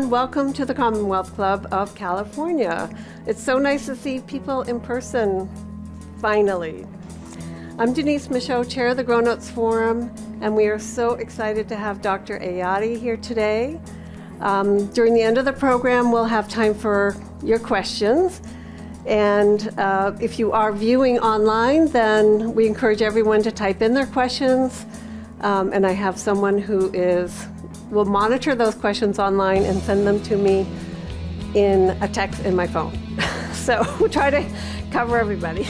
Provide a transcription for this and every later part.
and welcome to the Commonwealth Club of California. It's so nice to see people in person, finally. I'm Denise Michaud, Chair of the Grown-Ups Forum, and we are so excited to have Dr. Ayati here today. During the end of the program, we'll have time for your questions. And if you are viewing online, then we encourage everyone to type in their questions. And I have someone who will monitor those questions online and send them to me in a text in my phone. So we'll try to cover everybody.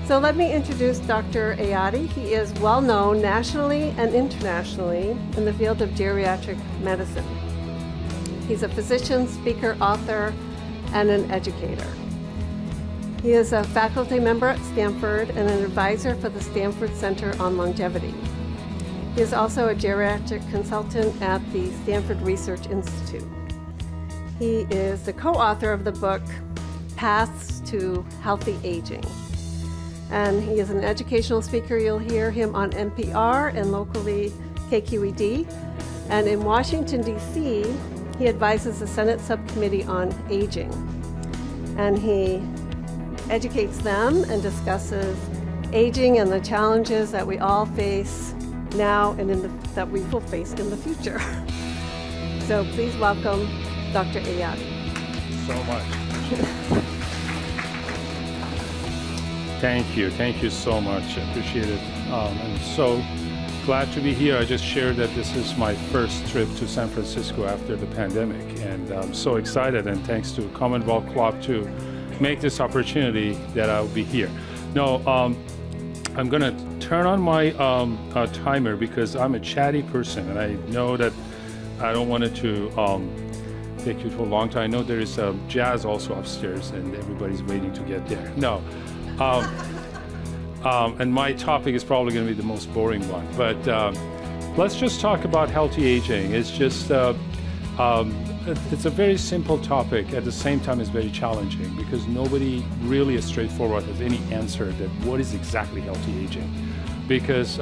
So let me introduce Dr. Ayati. He is well known nationally and internationally in the field of geriatric medicine. He's a physician, speaker, author, and an educator. He is a faculty member at Stanford and an advisor for the Stanford Center on Longevity. He is also a geriatric consultant at the Stanford Research Institute. He is the co-author of the book, Paths to Healthy Aging. And he is an educational speaker. You'll hear him on NPR and locally KQED. And in Washington, D.C., he advises the Senate Subcommittee on Aging. And he educates them and discusses aging and the challenges that we all face now and that we will face in the future. So please welcome Dr. Ayati. So much. Thank you so much. I appreciate it. I'm so glad to be here. I just shared that this is my first trip to San Francisco after the pandemic, and I'm so excited, and thanks to Commonwealth Club to make this opportunity that I'll be here. Now, I'm gonna turn on my timer because I'm a chatty person, and I know that I don't want it to take you for a long time. I know there is jazz also upstairs, and everybody's waiting to get there. No. And my topic is probably going to be the most boring one, but let's just talk about healthy aging. It's just, it's a very simple topic. At the same time, it's very challenging because nobody really is straightforward has any answer that what is exactly healthy aging. Because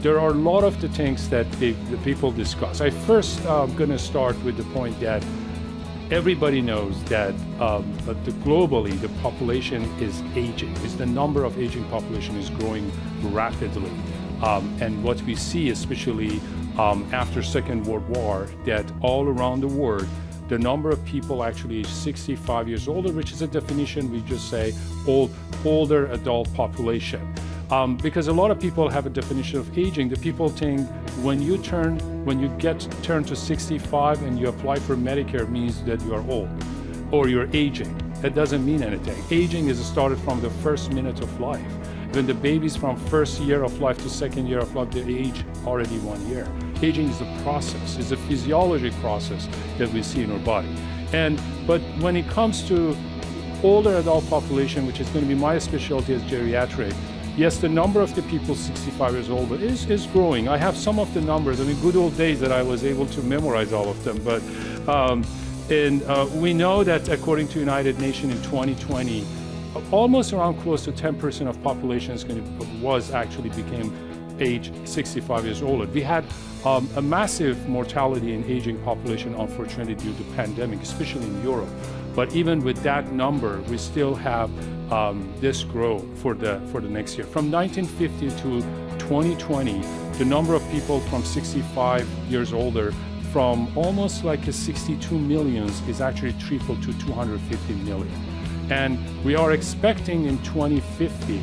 there are a lot of the things that the people discuss. I first going to start with the point that everybody knows that globally the population is aging. The number of aging population is growing rapidly. And what we see, especially after Second World War, that all around the world, the number of people actually age 65 years older, which is a definition we just say older adult population. Because a lot of people have a definition of aging. The people think when you turn to 65 and you apply for Medicare means that you are old or you're aging. That doesn't mean anything. Aging is started from the first minute of life. When the baby's from first year of life to second year of life, they age already 1 year. Aging is a process, it's a physiologic process that we see in our body. But when it comes to older adult population, which is going to be my specialty as geriatric, yes, the number of the people 65 years old is growing. I have some of the numbers. I mean, good old days that I was able to memorize all of them. But we know that according to United Nations in 2020, almost around close to 10% of population became age 65 years older. We had a massive mortality in aging population, unfortunately, due to pandemic, especially in Europe. But even with that number, we still have this grow for the next year. From 1950 to 2020, the number of people from 65 years older from almost like 62 million is actually tripled to 250 million. And we are expecting in 2050,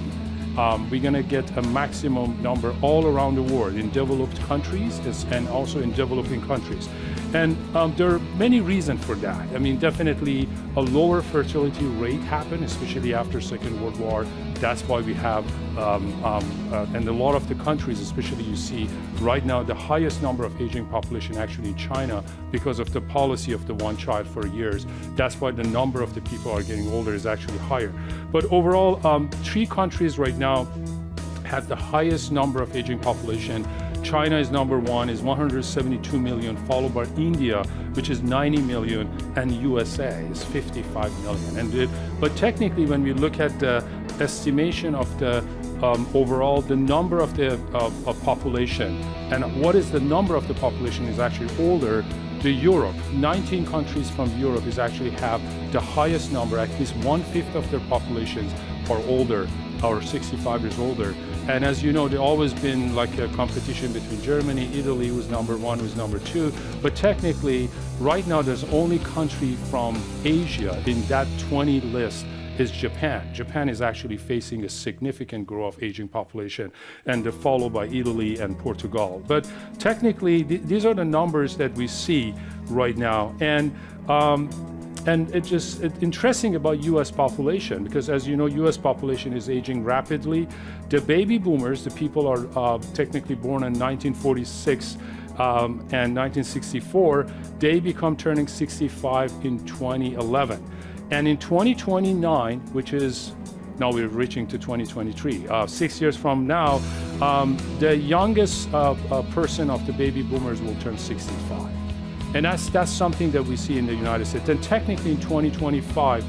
we're going to get a maximum number all around the world in developed countries and also in developing countries. And there are many reasons for that. I mean, definitely a lower fertility rate happened, especially after Second World War. That's why we have, and a lot of the countries, especially you see right now, the highest number of aging population actually in China because of the policy of the one child for years. That's why the number of the people are getting older is actually higher. But overall, 3 countries right now have the highest number of aging population. China is number 1, is 172 million, followed by India, which is 90 million, and USA is 55 million. But technically, when we look at the estimation of the overall, the number of the population, and what is the number of the population is actually older, The Europe, 19 countries from Europe is actually have the highest number, at least 1/5 of their populations are older, or 65 years older. And as you know, there's always been like a competition between Germany, Italy was number 1, was number 2. But technically, right now, there's only country from Asia in that 20 list is Japan. Japan is actually facing a significant growth of aging population, and they're followed by Italy and Portugal. But technically, these are the numbers that we see right now. And it's interesting about U.S. population, because as you know, U.S. population is aging rapidly. The baby boomers, the people are technically born in 1946 and 1964, they become turning 65 in 2011. And in 2029, which is, now we're reaching to 2023, 6 years from now, the youngest person of the baby boomers will turn 65. And that's something that we see in the United States. And technically in 2025,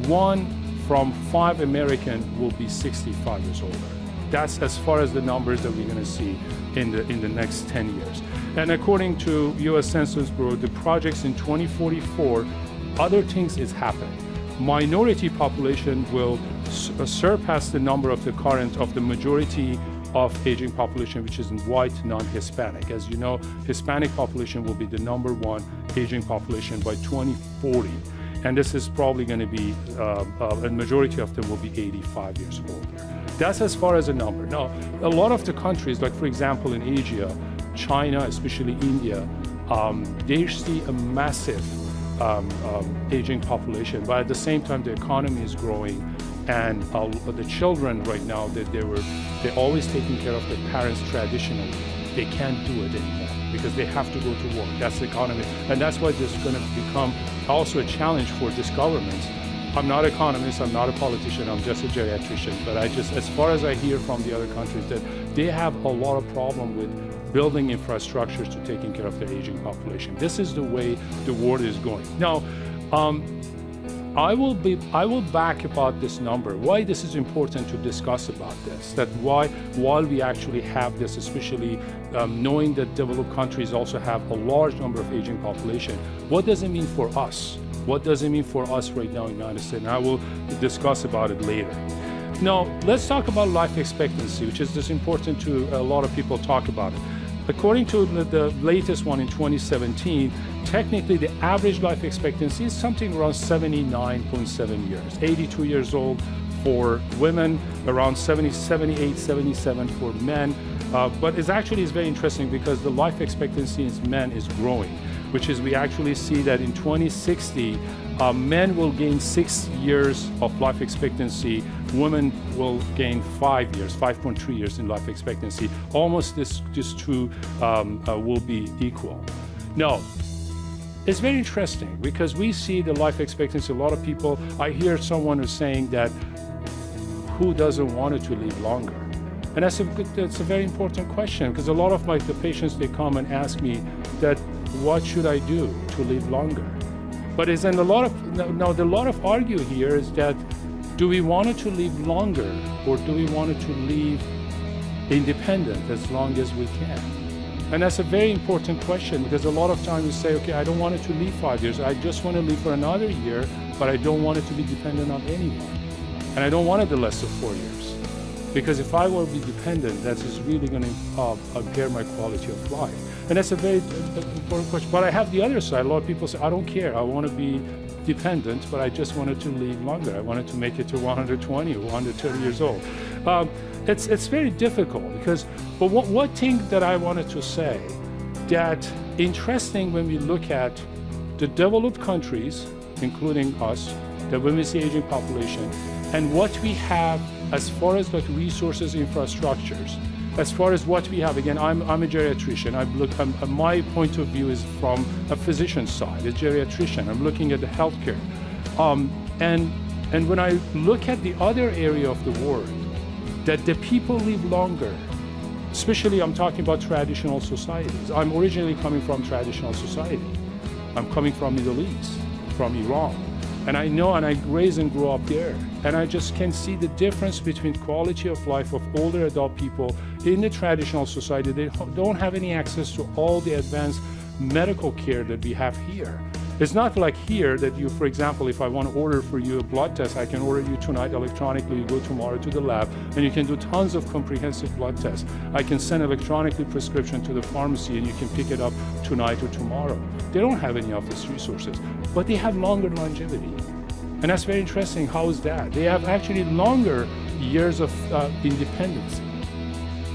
1 from 5 Americans will be 65 years older. That's as far as the numbers that we're going to see in the next 10 years. And according to U.S. Census Bureau, the projects in 2044, other things is happening. Minority population will surpass the number of the majority of aging population, which is in white, non-Hispanic. As you know, Hispanic population will be the number 1 aging population by 2040. And this is probably going to be, a majority of them will be 85 years older. That's as far as a number. Now, a lot of the countries, like for example in Asia, China, especially India, they see a massive aging population, but at the same time the economy is growing, and the children right now they're always taking care of their parents traditionally. They can't do it anymore because they have to go to work. That's the economy, and that's why this is going to become also a challenge for this government. I'm not an economist, I'm not a politician, I'm just a geriatrician, but as far as I hear from the other countries, that they have a lot of problem with building infrastructures to taking care of their aging population. This is the way the world is going. Now, I will back about this number, why this is important to discuss about this, that while we actually have this, especially knowing that developed countries also have a large number of aging population, what does it mean for us? What does it mean for us right now in the United States? And I will discuss about it later. Now, let's talk about life expectancy, which is just important to a lot of people talk about it. According to the latest one in 2017, technically the average life expectancy is something around 79.7 years, 82 years old for women, around 78, 77 for men. But it's very interesting because the life expectancy in men is growing, which is we actually see that in 2060, men will gain 6 years of life expectancy, women will gain 5 years, 5.3 years in life expectancy. Almost this two will be equal. Now, it's very interesting because we see the life expectancy, a lot of people, I hear someone is saying that who doesn't want to live longer? And that's a very important question, because a lot of the patients, they come and ask me that, what should I do to live longer? But a lot of argue here is that, do we want to live longer, or do we want to live independent as long as we can? And that's a very important question, because a lot of times we say, okay, I don't want it to live 5 years, I just want to live for another year, but I don't want it to be dependent on anyone. And I don't want it less of 4 years. Because if I will be dependent, that is really going to impair my quality of life. And that's a very important question. But I have the other side. A lot of people say, I don't care. I want to be dependent, but I just wanted to live longer. I wanted to make it to 120 or 130 years old. It's very difficult but one thing that I wanted to say, that interesting when we look at the developed countries, including us, that when we see aging population, and what we have as far as resources, infrastructures, as far as what we have. Again, I'm a geriatrician. My point of view is from a physician's side, a geriatrician. I'm looking at the healthcare. And when I look at the other area of the world, that the people live longer, especially I'm talking about traditional societies. I'm originally coming from traditional society. I'm coming from Middle East, from Iran. And I know, and I raised and grew up there. And I just can see the difference between quality of life of older adult people in the traditional society. They don't have any access to all the advanced medical care that we have here. It's not like here that you, for example, if I want to order for you a blood test, I can order you tonight electronically, you go tomorrow to the lab, and you can do tons of comprehensive blood tests. I can send electronically prescription to the pharmacy and you can pick it up tonight or tomorrow. They don't have any of these resources, but they have longer longevity. And that's very interesting. How is that? They have actually longer years of independence.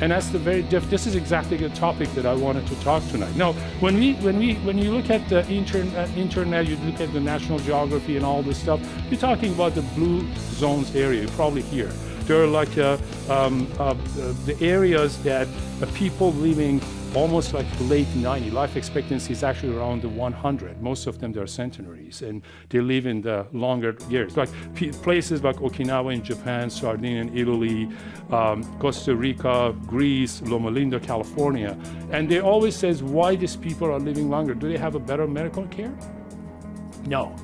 And that's this is exactly the topic that I wanted to talk tonight. Now, when you look at the internet, you look at the National Geography and all this stuff, you're talking about the blue zones area, you probably hear. There are like the areas that people living almost like late 90, life expectancy is actually around the 100. Most of them, they're centenaries, and they live in the longer years. Like places like Okinawa in Japan, Sardinia in Italy, Costa Rica, Greece, Loma Linda, California. And they always says why these people are living longer. Do they have a better medical care? No.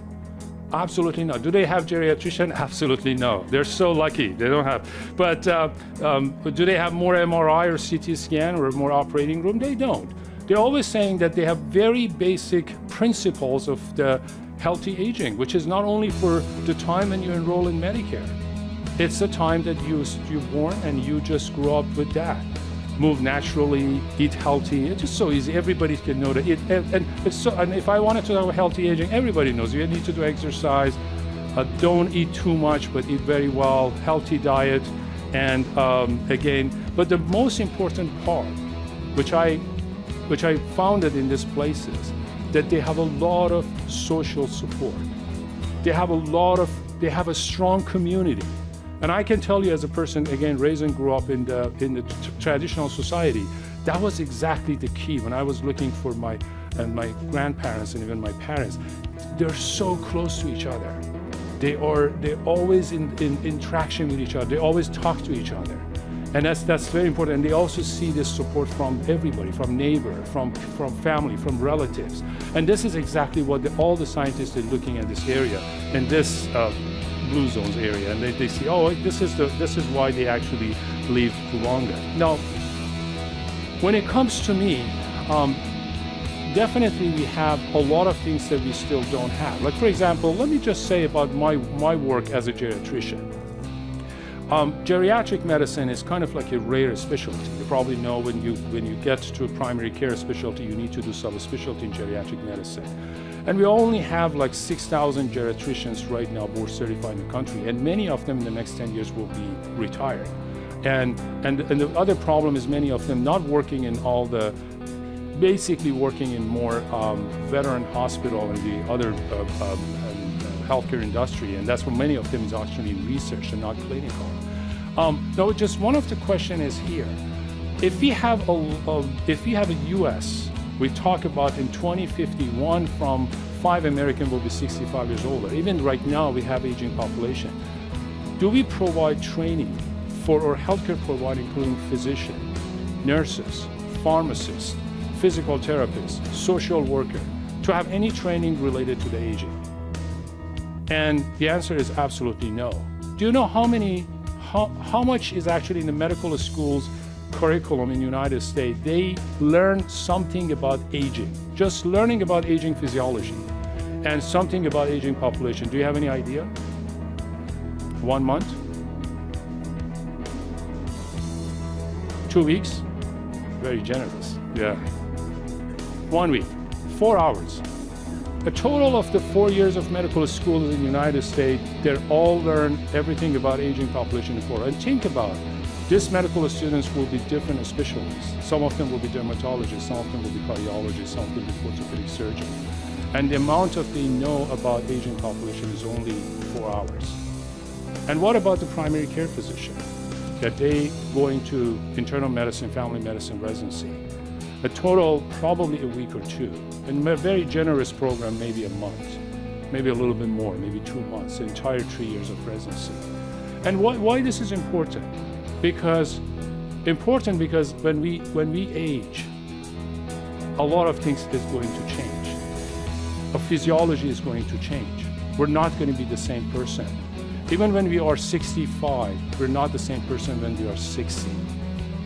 Absolutely not. Do they have geriatrician? Absolutely no. They're so lucky. They don't have. But do they have more MRI or CT scan or more operating room? They don't. They're always saying that they have very basic principles of the healthy aging, which is not only for the time when you enroll in Medicare. It's the time that you're born and you just grew up with that. Move naturally, eat healthy. It's just so easy. Everybody can know that. And if I wanted to talk about healthy aging, everybody knows you need to do exercise. Don't eat too much, but eat very well. Healthy diet, and but the most important part, which I found in these places, that they have a lot of social support. They have a strong community. And I can tell you, as a person, again, raised and grew up in the traditional society, that was exactly the key. When I was looking for my grandparents and even my parents, they're so close to each other. They're always in interaction with each other. They always talk to each other. And that's very important. And they also see this support from everybody, from neighbor, from family, from relatives. And this is exactly what all the scientists are looking at this area, and this blue zones area, and they see, oh, this is why they actually live longer. Now, when it comes to me, definitely we have a lot of things that we still don't have. Like, for example, let me just say about my work as a geriatrician. Geriatric medicine is kind of like a rare specialty. You probably know when you get to a primary care specialty, you need to do subspecialty in geriatric medicine. And we only have like 6,000 geriatricians right now board certified in the country, and many of them in the next 10 years will be retired. And the other problem is many of them not working in basically working in more veteran hospital and the other healthcare industry, and that's what many of them is actually in research and not clinical. Now, just one of the question is here: if we have a U.S., we talk about in 2051 from 5 Americans will be 65 years older. Even right now, we have aging population. Do we provide training for our healthcare provider, including physicians, nurses, pharmacists, physical therapists, social worker, to have any training related to the aging? And the answer is absolutely no. Do you know how much is actually in the medical schools curriculum in the United States? They learn something about aging, just learning about aging physiology and something about aging population. Do you have any idea? 1 month? 2 weeks? Very generous, yeah. 1 week, 4 hours. A total of the 4 years of medical schools in the United States, they all learn everything about aging population in 4. And think about it. These medical students will be different specialties. Some of them will be dermatologists, some of them will be cardiologists, some of them will be orthopedic surgeons. And the amount of they know about aging population is only 4 hours. And what about the primary care physician? That they go into internal medicine, family medicine residency. A total, probably a week or 2. And a very generous program, maybe a month, maybe a little bit more, maybe 2 months, the entire 3 years of residency. And why this is important? Because when we age, a lot of things is going to change. Our physiology is going to change. We're not going to be the same person. Even when we are 65, we're not the same person when we are 60.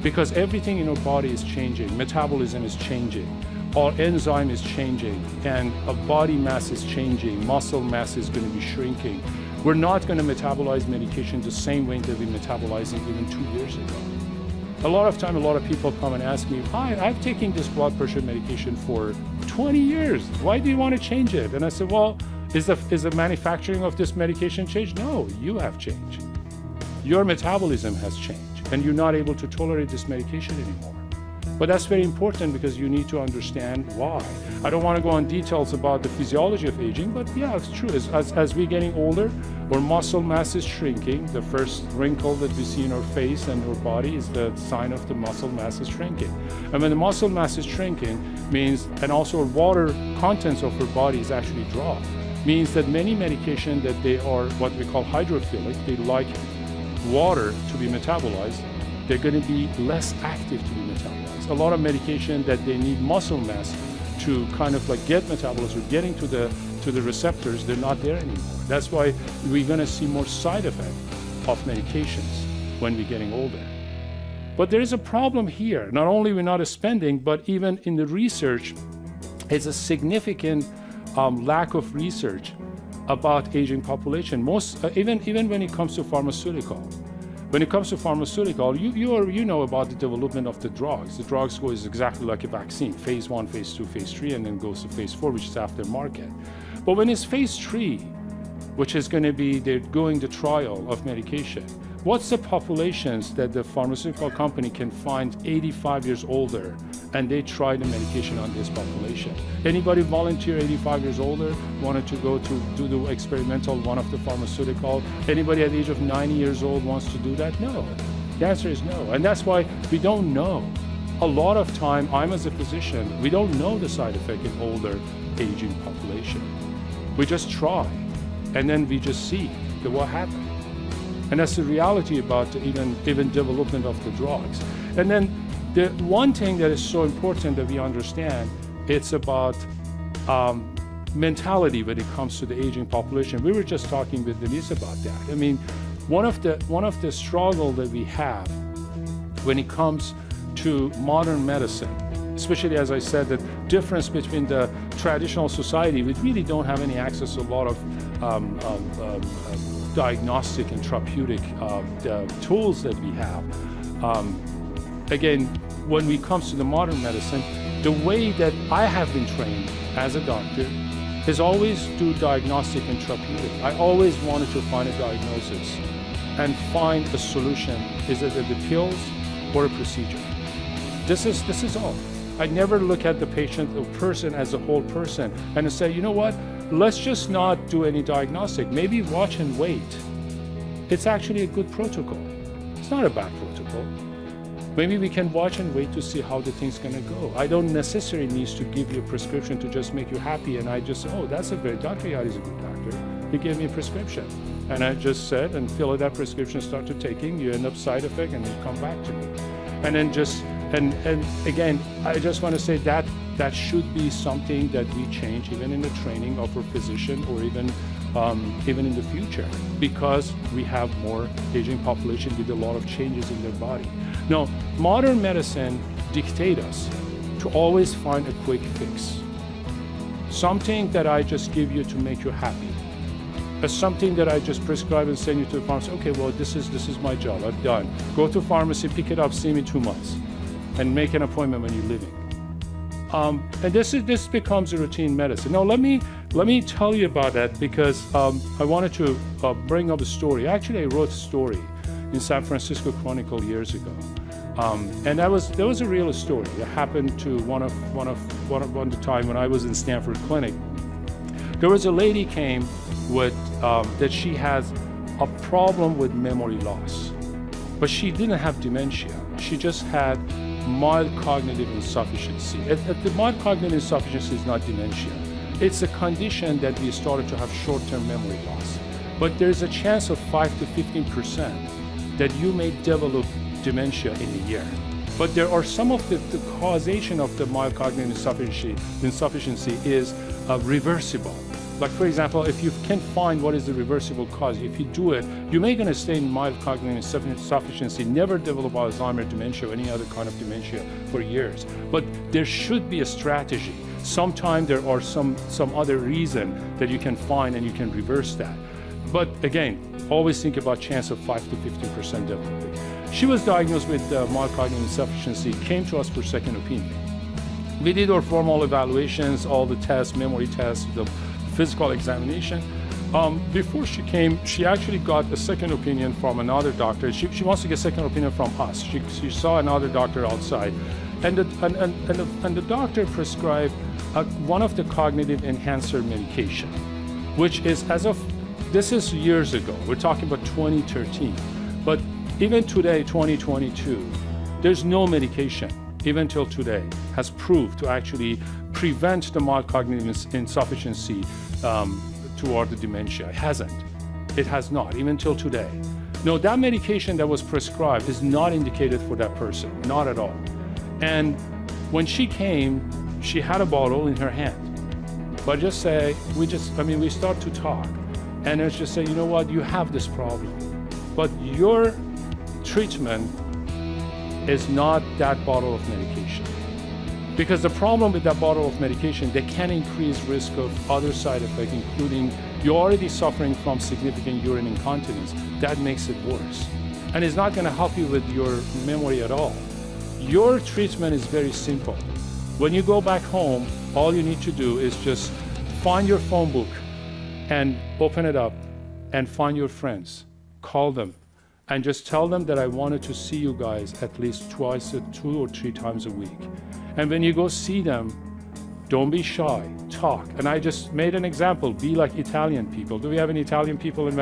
Because everything in our body is changing. Metabolism is changing. our enzyme is changing and a body mass is changing, muscle mass is going to be shrinking. We're not going to metabolize medication the same way that we metabolizing even 2 years ago. A lot of time, a lot of people come and ask me, hi, I've taken this blood pressure medication for 20 years. Why do you want to change it? And I said, well, is the manufacturing of this medication changed? No, you have changed. Your metabolism has changed and you're not able to tolerate this medication anymore. But that's very important because you need to understand why. I don't want to go on details about the physiology of aging, but yeah, it's true. As we're getting older, our muscle mass is shrinking. The first wrinkle that we see in our face and our body is the sign of the muscle mass is shrinking. And when the muscle mass is shrinking, means, and also our water contents of our body is actually drop, means that many medications that they are what we call hydrophilic, they like water to be metabolized, they're going to be less active to be metabolized. A lot of medication that they need muscle mass to kind of like get metabolism or getting to the receptors, they're not there anymore. That's why we're going to see more side effect of medications when we're getting older. But there is a problem here. Not only we're not spending, but even in the research, it's a significant lack of research about aging population. Even when it comes to pharmaceutical. When it comes to pharmaceutical, you know about the development of the drugs. The drugs goes exactly like a vaccine, phase 1, phase 2, phase 3, and then goes to phase 4, which is after market. But when it's phase 3, which is going to be they're going the trial of medication, what's the populations that the pharmaceutical company can find 85 years older and they try the medication on this population? Anybody volunteer 85 years older wanted to go to do the experimental one of the pharmaceutical? Anybody at the age of 90 years old wants to do that? No. The answer is no. And that's why we don't know. A lot of time, I'm as a physician, we don't know the side effect in older aging population. We just try and then we just see that what happens. And that's the reality about the even development of the drugs. And then the one thing that is so important that we understand, it's about mentality when it comes to the aging population. We were just talking with Denise about that. I mean, one of the struggle that we have when it comes to modern medicine, especially as I said, the difference between the traditional society, we really don't have any access to a lot of diagnostic and therapeutic tools that we have. Again, when it comes to the modern medicine, the way that I have been trained as a doctor is always do diagnostic and therapeutic. I always wanted to find a diagnosis and find a solution. Is it the pills or a procedure? This is all. I never look at the patient or person as a whole person and say, you know what? Let's just not do any diagnostic. Maybe watch and wait. It's actually a good protocol. It's not a bad protocol. Maybe we can watch and wait to see how the thing's gonna go. I don't necessarily need to give you a prescription to just make you happy and I just, oh, that's a great doctor. Ayati is a good doctor. He gave me a prescription. And I just said and fill that prescription, start to taking, you end up side effect and you come back to me. And then just, and again, I just want to say that should be something that we change even in the training of our physician or even in the future, because we have more aging population with a lot of changes in their body. Now, modern medicine dictates us to always find a quick fix. Something that I just give you to make you happy. Something that I just prescribe and send you to the pharmacy. Okay, well, this is my job. I'm done. Go to pharmacy, pick it up, see me 2 months, and make an appointment when you're leaving. And this becomes a routine medicine. Now, let me tell you about that because I wanted to bring up a story. Actually, I wrote a story in San Francisco Chronicle years ago, and that was a real story. It happened to one of the time when I was in Stanford Clinic. There was a lady came with that she has a problem with memory loss, but she didn't have dementia. She just had mild cognitive insufficiency. The mild cognitive insufficiency is not dementia. It's a condition that we started to have short-term memory loss. But there's a chance of 5 to 15% that you may develop dementia in a year. But there are some of the causation of the mild cognitive insufficiency is reversible. Like for example, if you can find what is the reversible cause, if you do it, you may going to stay in mild cognitive insufficiency, never develop Alzheimer's, dementia, or any other kind of dementia for years. But there should be a strategy. Sometime there are some other reason that you can find and you can reverse that. But again, always think about chance of 5 to 15% developing. She was diagnosed with mild cognitive insufficiency, came to us for second opinion. We did our formal evaluations, all the tests, memory tests, the physical examination. Before she came, she actually got a second opinion from another doctor. She wants to get a second opinion from us. She saw another doctor outside. And the doctor prescribed one of the cognitive enhancer medication, which is this is years ago. We're talking about 2013. But even today, 2022, there's no medication, even till today, has proved to actually prevent the mild cognitive insufficiency toward the dementia. It hasn't. It has not, even till today. No, that medication that was prescribed is not indicated for that person, not at all. And when she came, she had a bottle in her hand. But we start to talk. And it's just say, you know what, you have this problem. But your treatment is not that bottle of medication. Because the problem with that bottle of medication, they can increase risk of other side effects, including you're already suffering from significant urine incontinence. That makes it worse. And it's not going to help you with your memory at all. Your treatment is very simple. When you go back home, all you need to do is just find your phone book and open it up and find your friends. Call them and just tell them that I wanted to see you guys at least 2 or 3 times a week. And when you go see them, don't be shy, talk. And I just made an example, be like Italian people. Do we have any Italian people in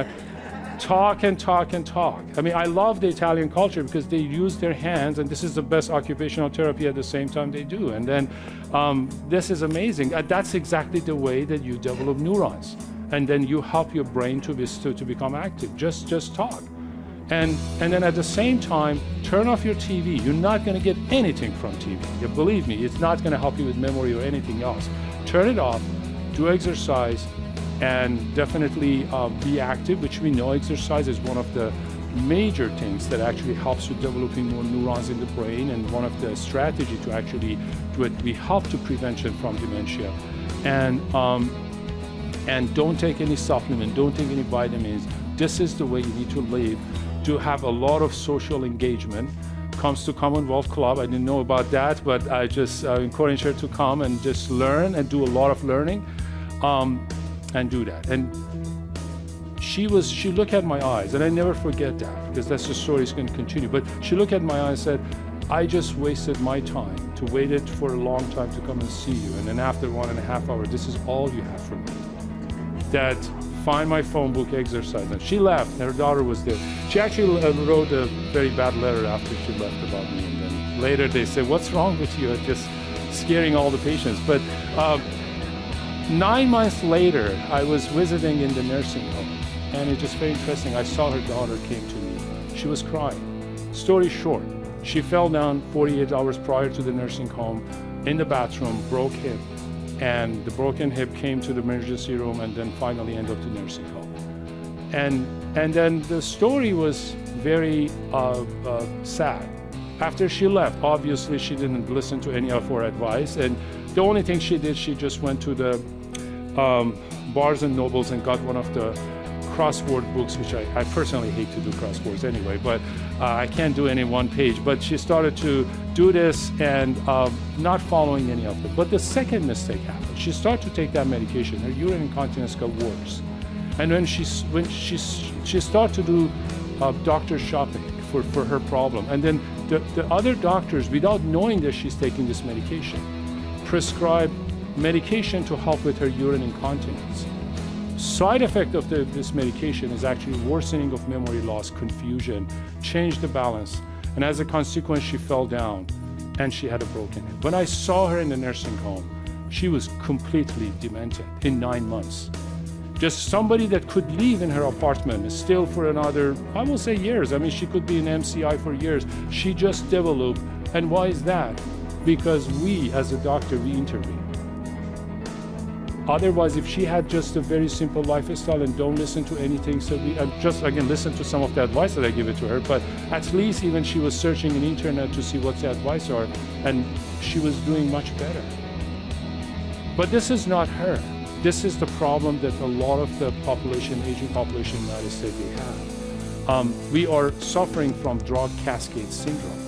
talk and talk and talk. I mean, I love the Italian culture because they use their hands, and this is the best occupational therapy at the same time they do. And then this is amazing. That's exactly the way that you develop neurons. And then you help your brain to become active. Just talk. And then at the same time, turn off your TV. You're not going to get anything from TV. You believe me, it's not going to help you with memory or anything else. Turn it off, do exercise, and definitely be active, which we know exercise is one of the major things that actually helps with developing more neurons in the brain, and one of the strategy to actually do it. We help to prevention from dementia. And don't take any supplement, don't take any vitamins. This is the way you need to live, to have a lot of social engagement. Comes to Commonwealth Club, I didn't know about that, but I just encourage her to come and just learn and do a lot of learning and do that. And she looked at my eyes, and I never forget that, because that's the story is going to continue. But she looked at my eyes and said, I just wasted my time to waited for a long time to come and see you. And then after 1.5 hours, this is all you have from me. That find my phone book, exercise. And she left, and her daughter was there. She actually wrote a very bad letter after she left about me. And then later they said, what's wrong with you? Just scaring all the patients. But 9 months later, I was visiting in the nursing home. And it's just very interesting. I saw her daughter came to me. She was crying. Story short, she fell down 48 hours prior to the nursing home in the bathroom, broke hip. And the broken hip came to the emergency room, and then finally ended up the nursing home. And then the story was very sad. After she left, obviously she didn't listen to any of our advice, and the only thing she did, she just went to the Barnes and Nobles and got one of the crossword books, which I personally hate to do crosswords anyway, but I can't do any one page. But she started to do this and not following any of them. But the second mistake happened. She started to take that medication. Her urine incontinence got worse. And when she started to do doctor shopping for her problem. And then the other doctors, without knowing that she's taking this medication, prescribed medication to help with her urine incontinence. Side effect of this medication is actually worsening of memory loss, confusion, changed the balance, and as a consequence, she fell down and she had a broken hip. When I saw her in the nursing home, she was completely demented in 9 months. Just somebody that could live in her apartment still for another, I will say years. I mean, she could be in MCI for years. She just developed. And why is that? Because we, as a doctor, we intervene. Otherwise, if she had just a very simple lifestyle and don't listen to anything, so just again listen to some of the advice that I give it to her, but at least even she was searching in the internet to see what the advice are, and she was doing much better. But this is not her. This is the problem that a lot of the population, aging population in the United States, they have. We are suffering from drug cascade syndrome.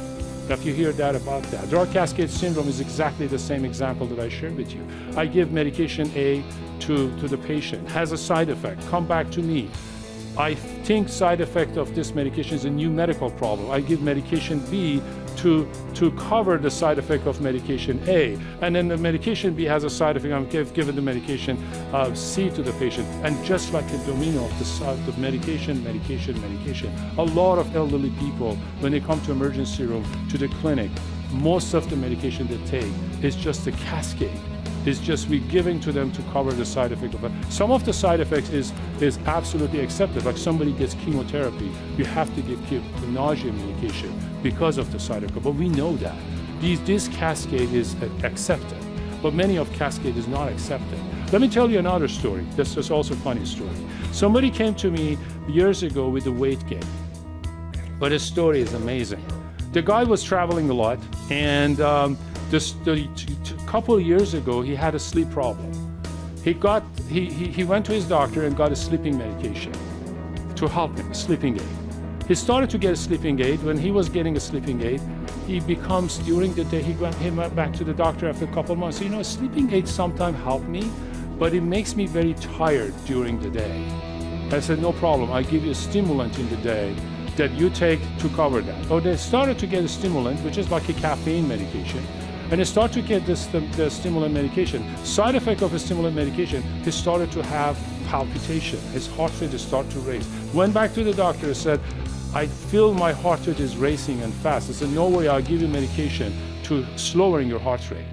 If you hear that about that, drug cascade syndrome is exactly the same example that I shared with you. I give medication A to the patient, has a side effect, come back to me. I think side effect of this medication is a new medical problem. I give medication B to cover the side effect of medication A. And then the medication B has a side effect. I'm giving the medication C to the patient. And just like a domino of the medication. A lot of elderly people, when they come to emergency room, to the clinic, most of the medication they take is just a cascade. It's just we giving to them to cover the side effect of it. Some of the side effects is absolutely accepted. Like somebody gets chemotherapy, you have to give the nausea medication because of the side effect. But we know that. This cascade is accepted, but many of cascade is not accepted. Let me tell you another story. This is also a funny story. Somebody came to me years ago with a weight gain, but his story is amazing. The guy was traveling a lot, and a couple of years ago, he had a sleep problem. He went to his doctor and got a sleeping medication to help him, a sleeping aid. He started to get a sleeping aid. When he was getting a sleeping aid, during the day, he went back to the doctor after a couple of months. A sleeping aid sometimes help me, but it makes me very tired during the day. I said, no problem, I give you a stimulant in the day that you take to cover that. Or they started to get a stimulant, which is like a caffeine medication. And they start to get the stimulant medication. Side effect of a stimulant medication, he started to have palpitation. His heart rate started to race. Went back to the doctor and said, I feel my heart rate is racing and fast. I said, no worry, I'll give you medication to lowering your heart rate.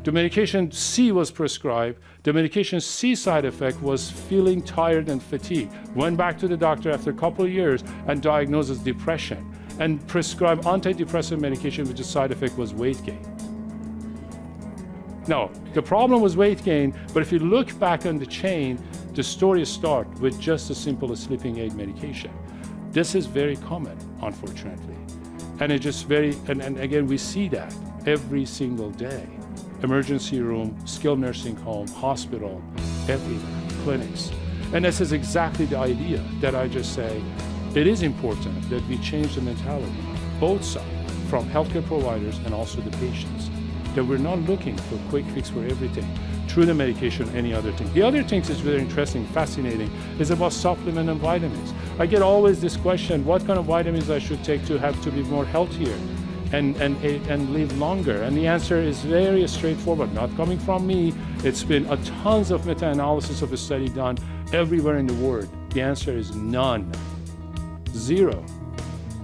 The medication C was prescribed. The medication C side effect was feeling tired and fatigued. Went back to the doctor after a couple of years and diagnosed as depression and prescribed antidepressant medication, which the side effect was weight gain. No, the problem was weight gain, but if you look back on the chain, the story starts with just a simple sleeping aid medication. This is very common, unfortunately. And it's just and again, we see that every single day. Emergency room, skilled nursing home, hospital, everywhere, clinics. And this is exactly the idea that I just say, it is important that we change the mentality, both sides, from healthcare providers and also the patients. That we're not looking for a quick fix for everything, through the medication or any other thing. The other thing that's very interesting, fascinating, is about supplement and vitamins. I get always this question, what kind of vitamins I should take to have to be more healthier and live longer? And the answer is very straightforward, not coming from me. It's been a tons of meta-analysis of a study done everywhere in the world. The answer is none. Zero.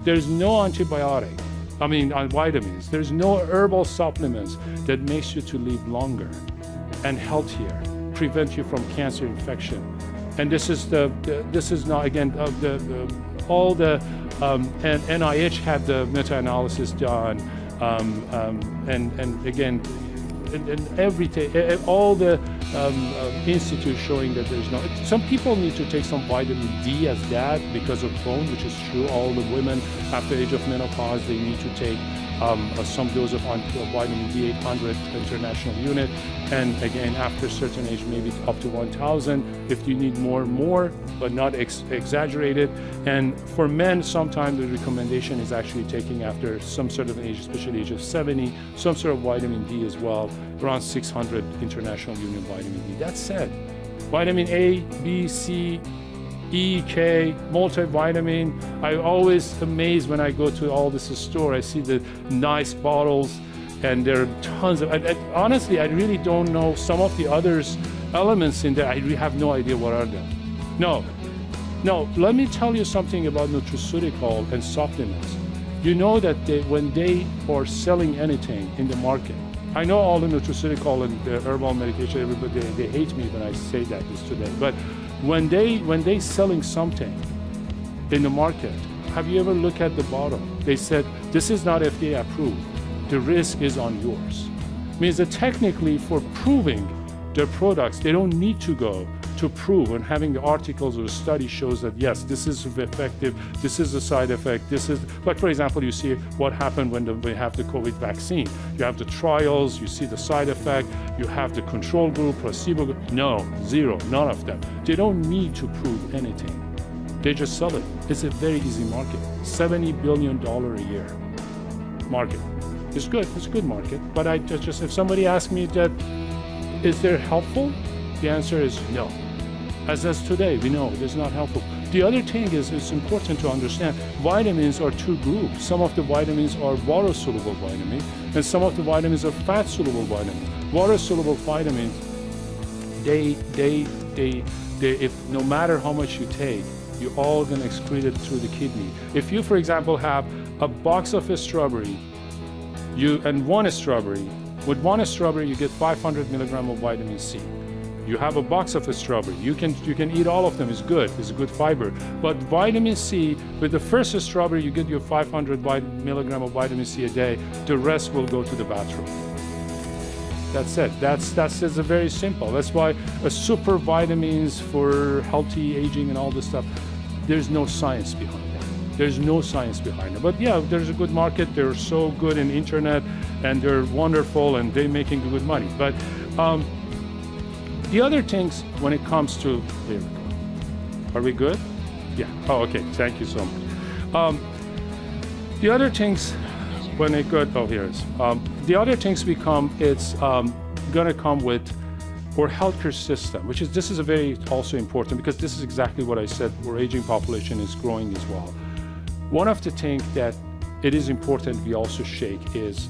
There's no antibiotic. On vitamins. There's no herbal supplements that makes you to live longer and healthier, prevent you from cancer infection. And this is not again all the and NIH had the meta-analysis done, and again, and everything, all the institutes showing that there's no. Some people need to take some vitamin D as that because of bone, which is true. All the women after the age of menopause, they need to take some dose of vitamin D, 800 international unit, and again after a certain age, maybe up to 1,000. If you need more, but not exaggerated. And for men, sometimes the recommendation is actually taking after some sort of age, especially age of 70, some sort of vitamin D as well, around 600 international unit vitamin D. That said, vitamin A, B, C, E, K, multivitamin. I'm always amazed when I go to all this store. I see the nice bottles, and there are tons of. Honestly, I really don't know some of the others elements in there. I really have no idea what are them. No. Let me tell you something about nutraceutical and supplements. You know that when they are selling anything in the market, I know all the nutraceutical and the herbal medication. Everybody they hate me when I say that this today, but when they selling something in the market, have you ever looked at the bottom? They said, this is not FDA approved. The risk is on yours. Means that technically for proving their products, they don't need to go to prove, and having the articles or study shows that yes, this is effective, this is a side effect, this is, like for example, you see what happened when we have the COVID vaccine. You have the trials, you see the side effect, you have the control group, placebo group. No, zero, none of them. They don't need to prove anything. They just sell it. It's a very easy market. $70 billion a year market. It's good, it's a good market. But I just if somebody asks me that, is there helpful? The answer is no. As today, we know it's not helpful. The other thing is, it's important to understand, vitamins are two groups. Some of the vitamins are water-soluble vitamins, and some of the vitamins are fat-soluble vitamins. Water-soluble vitamins, if no matter how much you take, you're all going to excrete it through the kidney. If you, for example, have a box of a strawberry, and one strawberry, with one strawberry you get 500 milligrams of vitamin C. You have a box of a strawberry. You can eat all of them. It's good. It's a good fiber. But vitamin C, with the first strawberry, you get your 500 milligrams of vitamin C a day. The rest will go to the bathroom. That's it. That's very simple. That's why super vitamins for healthy aging and all this stuff, there's no science behind that. There's no science behind it. But yeah, there's a good market. They're so good in internet, and they're wonderful, and they're making good money. But the other things when it comes to, here we go. Are we good? Yeah. Oh, okay. Thank you so much. The other things when it good, oh, here it is. The other things it's going to come with our healthcare system, this is a very also important, because this is exactly what I said, our aging population is growing as well. One of the things that it is important we also shake is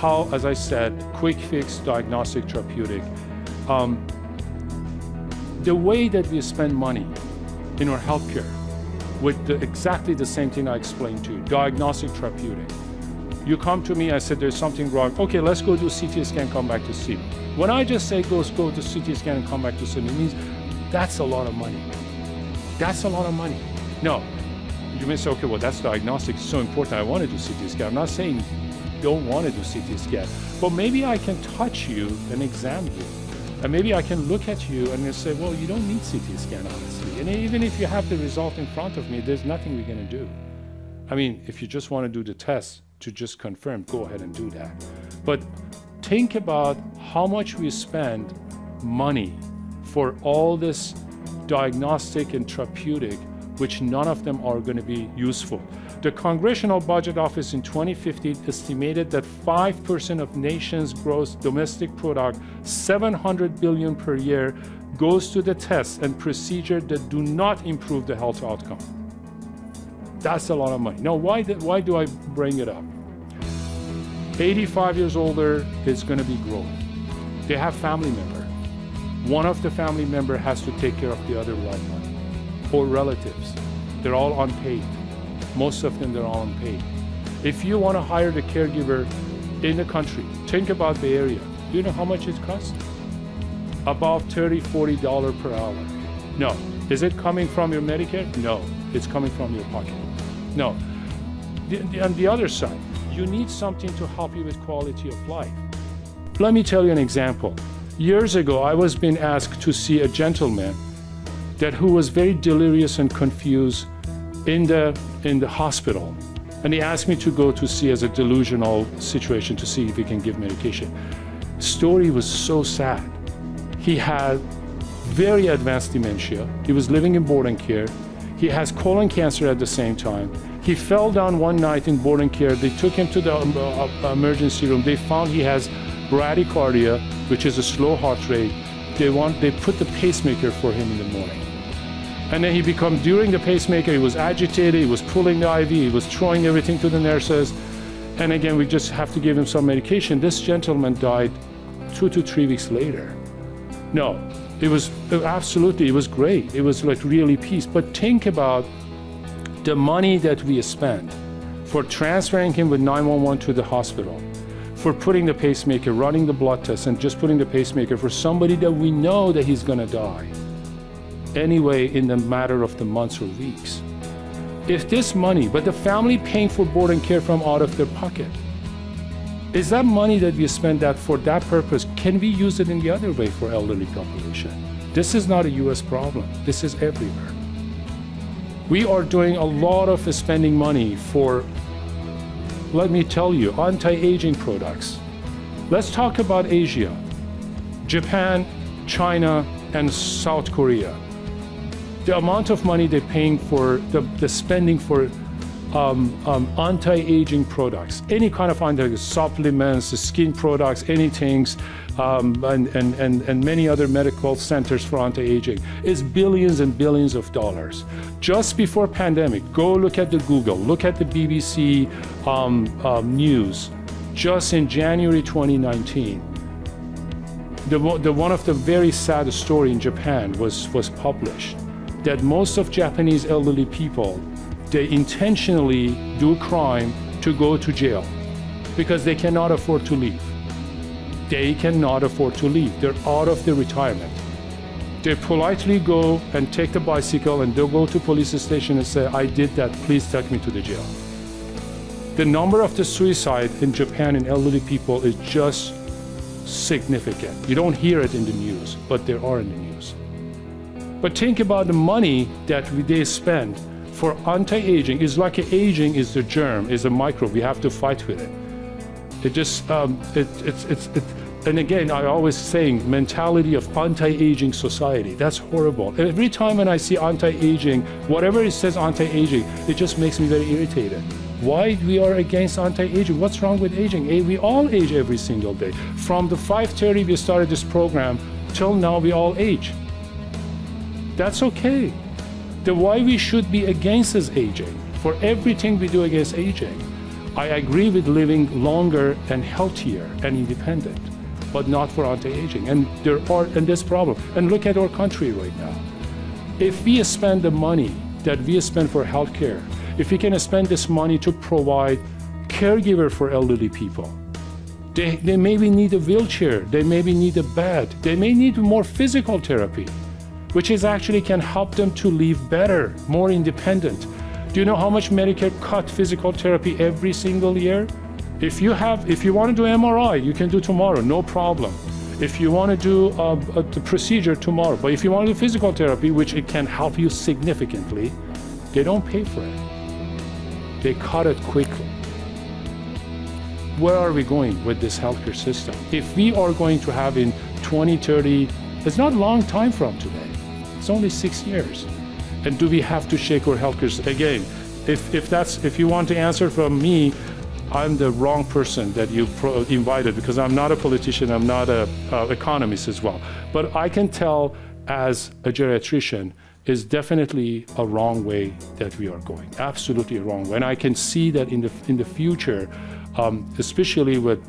how, as I said, quick fix, diagnostic, therapeutic, the way that we spend money in our healthcare with exactly the same thing I explained to you, diagnostic, therapeutic. You come to me, I said there's something wrong. Okay, let's go do CT scan, come back to see me. When I just say go to CT scan and come back to see me, it means that's a lot of money. That's a lot of money. No, you may say, okay, well, that's diagnostic, it's so important, I want to do CT scan. I'm not saying you don't want to do CT scan, but maybe I can touch you and examine you. And maybe I can look at you and say, well, you don't need CT scan, honestly. And even if you have the result in front of me, there's nothing we're going to do. I mean, if you just want to do the test to just confirm, go ahead and do that. But think about how much we spend money for all this diagnostic and therapeutic, which none of them are going to be useful. The Congressional Budget Office in 2015 estimated that 5% of nation's gross domestic product, $700 billion per year, goes to the tests and procedures that do not improve the health outcome. That's a lot of money. Now, why do I bring it up? 85 years older is going to be growing. They have family member. One of the family member has to take care of the other loved one, or relatives. They're all unpaid. Most of them, they're all unpaid. If you want to hire the caregiver in the country, think about the area. Do you know how much it costs? About $30, $40 per hour. No. Is it coming from your Medicare? No. It's coming from your pocket. No. On the other side, you need something to help you with quality of life. Let me tell you an example. Years ago, I was being asked to see a gentleman who was very delirious and confused in the hospital, and he asked me to go to see as a delusional situation to see if he can give medication. Story was so sad. He had very advanced dementia. He was living in boarding care. He has colon cancer at the same time. He fell down one night in boarding care. They took him to the emergency room. They found he has bradycardia, which is a slow heart rate. They put the pacemaker for him in the morning. And then during the pacemaker, he was agitated, he was pulling the IV, he was throwing everything to the nurses. And again, we just have to give him some medication. This gentleman died 2 to 3 weeks later. No, it was great. It was like really peace. But think about the money that we spend for transferring him with 911 to the hospital, for putting the pacemaker, running the blood test, and just putting the pacemaker for somebody that we know that he's gonna die anyway in the matter of the months or weeks. If this money, but the family paying for boarding care from out of their pocket, Is that money that we spend that for that purpose, can we use it in the other way for elderly population? This is not a US problem. This is everywhere. We are doing a lot of spending money for, let me tell you, anti-aging products. Let's talk about Asia. Japan, China, and South Korea. The amount of money they're paying for, the spending for anti-aging products, any kind of supplements, skin products, anything, and many other medical centers for anti-aging, is billions and billions of dollars. Just before pandemic, go look at the Google, look at the BBC news. Just in January 2019, one of the very sad story in Japan was published, that most of Japanese elderly people, they intentionally do crime to go to jail because they cannot afford to leave. They cannot afford to leave. They're out of the retirement. They politely go and take the bicycle and they'll go to police station and say, I did that, please take me to the jail. The number of the suicide in Japan in elderly people is just significant. You don't hear it in the news, but there are in the news. But think about the money that they spend for anti-aging. Is like aging is the germ, is a microbe. We have to fight with it. It just, and again, I always saying mentality of anti-aging society. That's horrible. Every time when I see anti-aging, whatever it says anti-aging, it just makes me very irritated. Why we are against anti-aging? What's wrong with aging? We all age every single day. From the 5:30 we started this program till now, we all age. That's okay. The why we should be against is aging. For everything we do against aging, I agree with living longer and healthier and independent, but not for anti-aging. And there are this problem. And look at our country right now. If we spend the money that we spend for healthcare, if we can spend this money to provide caregiver for elderly people, they maybe need a wheelchair, they maybe need a bed, they may need more physical therapy, which is actually can help them to live better, more independent. Do you know how much Medicare cut physical therapy every single year? If you want to do MRI, you can do tomorrow, no problem. If you want to do the procedure tomorrow, but if you want to do physical therapy, which it can help you significantly, they don't pay for it. They cut it quickly. Where are we going with this healthcare system? If we are going to have in 2030, it's not a long time from today. It's only 6 years. And do we have to shake our healthcare? Again, if you want to answer from me, I'm the wrong person that you invited, because I'm not a politician, I'm not an economist as well. But I can tell as a geriatrician, is definitely a wrong way that we are going, absolutely a wrong way. And I can see that in the future, especially with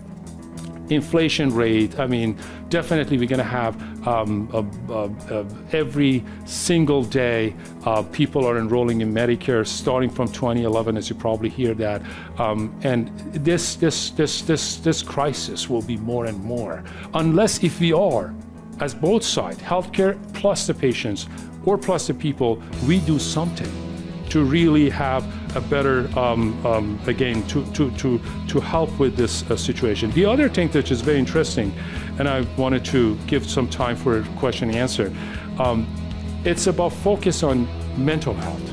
inflation rate, I mean, definitely we're going to have every single day people are enrolling in Medicare starting from 2011, as you probably hear that, and this crisis will be more and more, unless if we are, as both sides, healthcare plus the patients or plus the people, we do something to really have a better, again, to help with this situation. The other thing that is very interesting, and I wanted to give some time for a question and answer, it's about focus on mental health.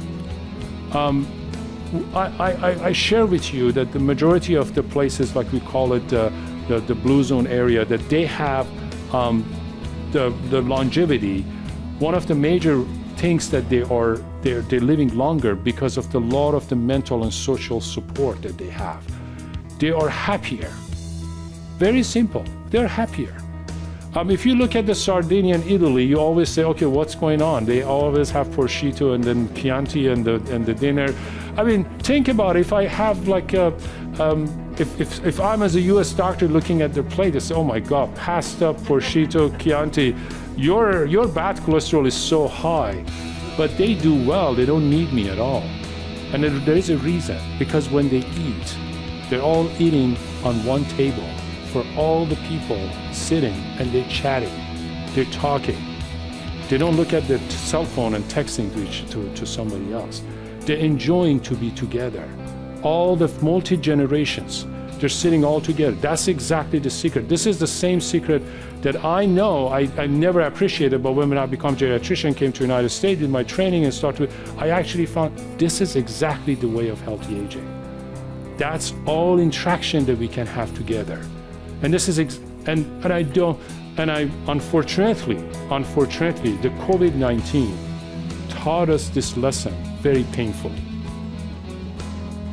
I share with you that the majority of the places, like we call it the blue zone area, that they have the longevity. One of the major things that they're living longer because of the lot of the mental and social support that they have. They are happier. Very simple. They're happier. If you look at the Sardinia and Italy, you always say, okay, what's going on? They always have prosciutto and then Chianti and the dinner. I mean, think about it. If I have like if I'm as a U.S. doctor looking at their plate, I say, oh my God, pasta, prosciutto, Chianti, your bad cholesterol is so high, but they do well. They don't need me at all. And there is a reason, because when they eat, they're all eating on one table for all the people sitting, and they're chatting, they're talking. They don't look at their cell phone and texting to somebody else. They're enjoying to be together. All the multi-generations. They're sitting all together. That's exactly the secret. This is the same secret that I know I never appreciated, but when I become geriatrician, came to the United States, did my training and started, I actually found this is exactly the way of healthy aging. That's all interaction that we can have together. And this is, unfortunately, the COVID-19 taught us this lesson very painfully.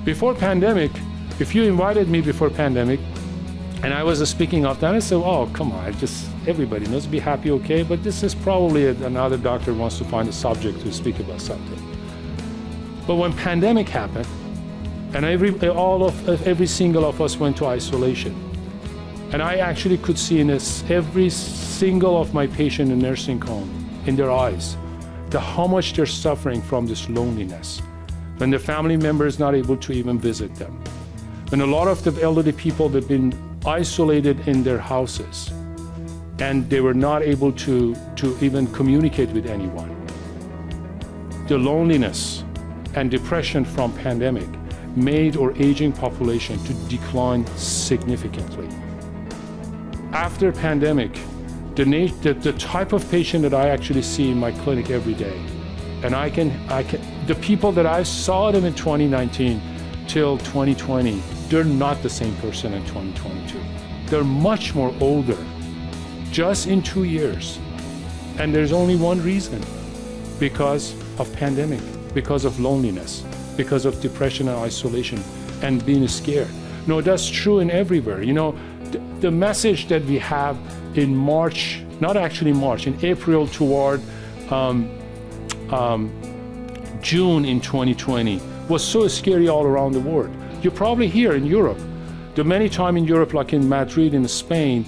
Before pandemic, if you invited me before pandemic, and I was speaking of that, I said, oh, come on, everybody knows, be happy, okay, but this is probably another doctor wants to find a subject to speak about something. But when pandemic happened, and every single of us went to isolation, and I actually could see in every single of my patient in nursing home, in their eyes, how much they're suffering from this loneliness, when their family member is not able to even visit them, when a lot of the elderly people have been isolated in their houses, and they were not able to even communicate with anyone. The loneliness and depression from pandemic made our aging population to decline significantly. After pandemic, the type of patient that I actually see in my clinic every day, and the people that I saw them in 2019 till 2020, they're not the same person in 2022. They're much more older, just in 2 years. And there's only one reason, because of pandemic, because of loneliness, because of depression and isolation and being scared. No, that's true in everywhere. You know, the message that we have in March, not actually March, in April toward June in 2020 was so scary all around the world. You probably hear in Europe, the many times in Europe, like in Madrid, in Spain,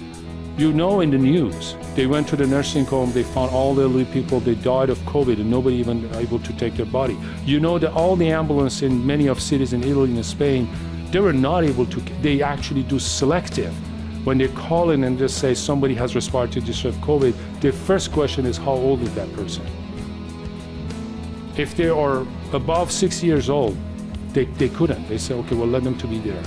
you know in the news, they went to the nursing home, they found all the elderly people, they died of COVID and nobody even able to take their body. You know that all the ambulance in many of cities in Italy and Spain, they were not able to, they actually do selective. When they call in and just say somebody has respiratory distress of COVID, their first question is how old is that person? If they are above 6 years old, they couldn't. They say, okay, well, let them to be there.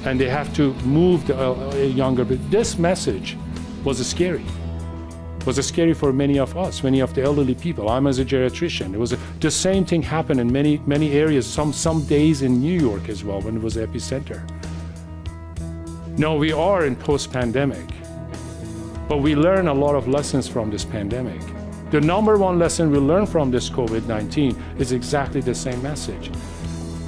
And they have to move the younger. But this message was scary. Was scary for many of us, many of the elderly people. I'm as a geriatrician. It was the same thing happened in many areas. Some days in New York as well when it was the epicenter. Now we are in post-pandemic, but we learn a lot of lessons from this pandemic. The number one lesson we learn from this COVID-19 is exactly the same message.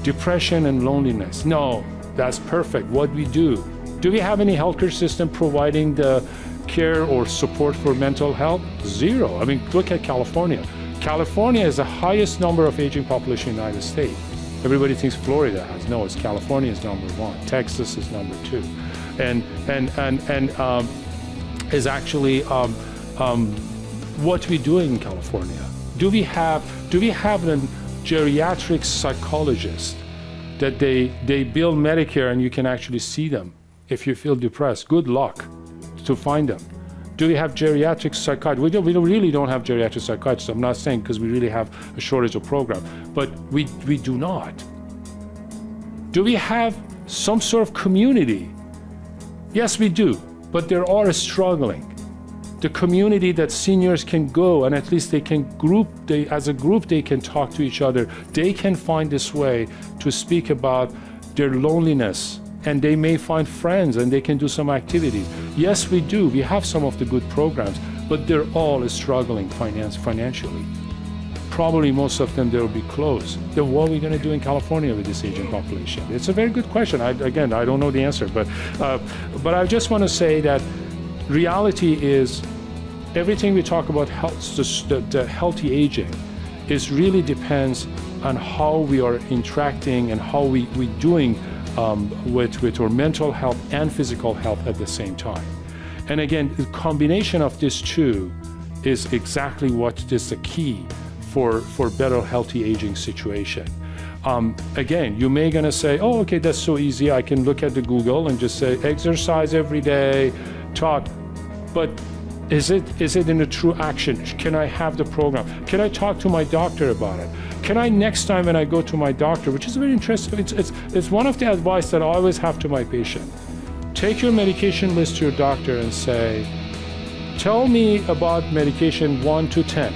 Depression and loneliness. No, that's perfect. What we do? Do we have any healthcare system providing the care or support for mental health? Zero. I mean, look at California. California is the highest number of aging population in the United States. Everybody thinks Florida has. No, it's California is number one. Texas is number two. And is actually what we do in California. Do we have a geriatric psychologist that they bill Medicare and you can actually see them if you feel depressed? Good luck to find them. Do we have geriatric psychiatrists? We really don't have geriatric psychiatrists. I'm not saying because we really have a shortage of program, but we do not. Do we have some sort of community? Yes, we do, but they are struggling. The community that seniors can go and at least they can as a group they can talk to each other. They can find this way to speak about their loneliness, and they may find friends and they can do some activities. Yes, we do. We have some of the good programs, but they're all struggling financially. Probably most of them, they'll be closed. Then what are we going to do in California with this aging population? It's a very good question. I don't know the answer, but I just want to say that reality is everything we talk about the healthy aging is really depends on how we are interacting and how we doing with our mental health and physical health at the same time. And again, the combination of these two is exactly what is the key for better healthy aging situation. Again, you may gonna say, oh, okay, that's so easy. I can look at the Google and just say exercise every day, talk. But Is it in a true action? Can I have the program? Can I talk to my doctor about it? Can I, next time when I go to my doctor, which is very interesting, it's one of the advice that I always have to my patient. Take your medication list to your doctor and say, tell me about medication 1 to 10.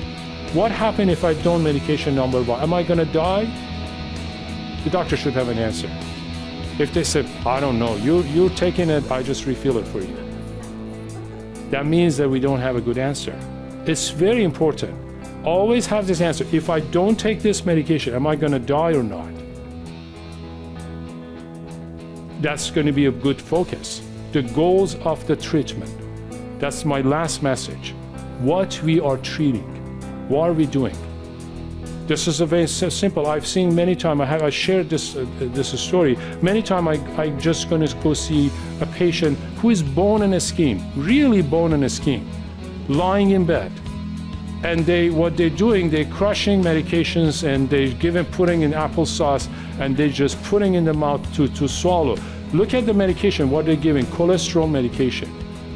What happens if I don't medication number 1? Am I gonna die? The doctor should have an answer. If they say, I don't know, you're taking it, I just refill it for you. That means that we don't have a good answer. It's very important. Always have this answer. If I don't take this medication, am I gonna die or not? That's gonna be a good focus. The goals of the treatment. That's my last message. What we are treating. What are we doing? This is a very simple. I've seen many times. I shared this story. Many times I'm just going to go see a patient who is bone and skin, really bone and skin, lying in bed, and what they're doing, they're crushing medications and they're putting in applesauce and they're just putting in the mouth to swallow. Look at the medication. What they're giving: cholesterol medication.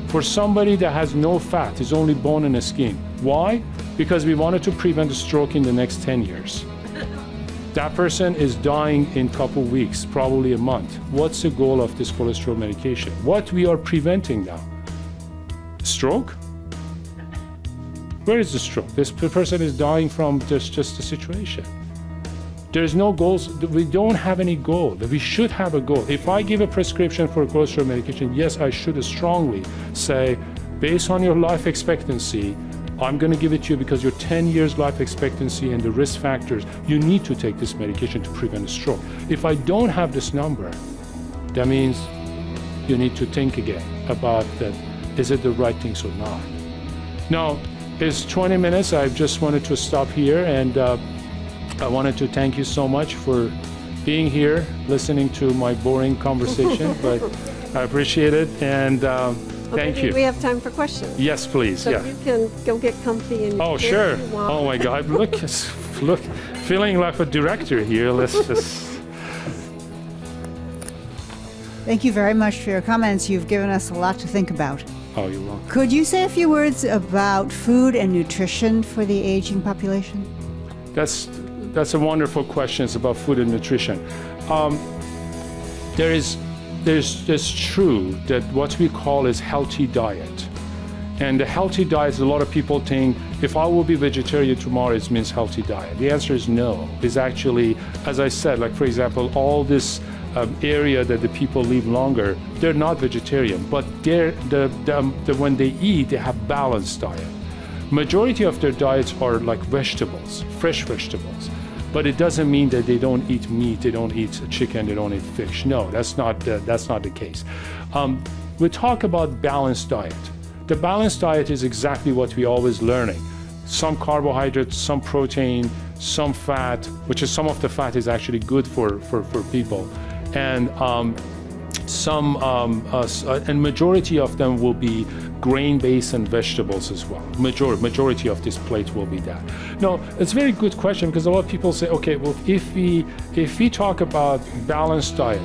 For somebody that has no fat, is only bone and skin. Why? Because we wanted to prevent a stroke in the next 10 years. That person is dying in a couple weeks, probably a month. What's the goal of this cholesterol medication? What we are preventing now? Stroke? Where is the stroke? This person is dying from just the situation. There's no goals. We don't have any goal. We should have a goal. If I give a prescription for cholesterol medication, yes, I should strongly say, based on your life expectancy, I'm going to give it to you because your 10 years life expectancy and the risk factors, you need to take this medication to prevent a stroke. If I don't have this number, that means you need to think again about that. Is it the right things or not? Now, it's 20 minutes. I just wanted to stop here, and I wanted to thank you so much for being here, listening to my boring conversation, but I appreciate it, and thank you. We have time for questions. Yes, please. So yeah. you can go get comfy and Oh, sure. Oh my God. Look, feeling like a director here. Let's just. Thank you very much for your comments. You've given us a lot to think about. Oh, you're welcome. Could you say a few words about food and nutrition for the aging population? That's a wonderful question. It's about food and nutrition. It's true that what we call is healthy diet. And the healthy diet, a lot of people think, if I will be vegetarian tomorrow, it means healthy diet. The answer is no. It's actually, as I said, like for example, all this area that the people live longer, they're not vegetarian, but when they eat, they have balanced diet. Majority of their diets are like vegetables, fresh vegetables. But it doesn't mean that they don't eat meat, they don't eat chicken, they don't eat fish. No, that's not the case. We talk about balanced diet. The balanced diet is exactly what we're always learning. Some carbohydrates, some protein, some fat, which is some of the fat is actually good for people. And and majority of them will be grain-based and vegetables as well. Majority of this plate will be that. No, it's a very good question, because a lot of people say, okay, well, if we talk about balanced diet,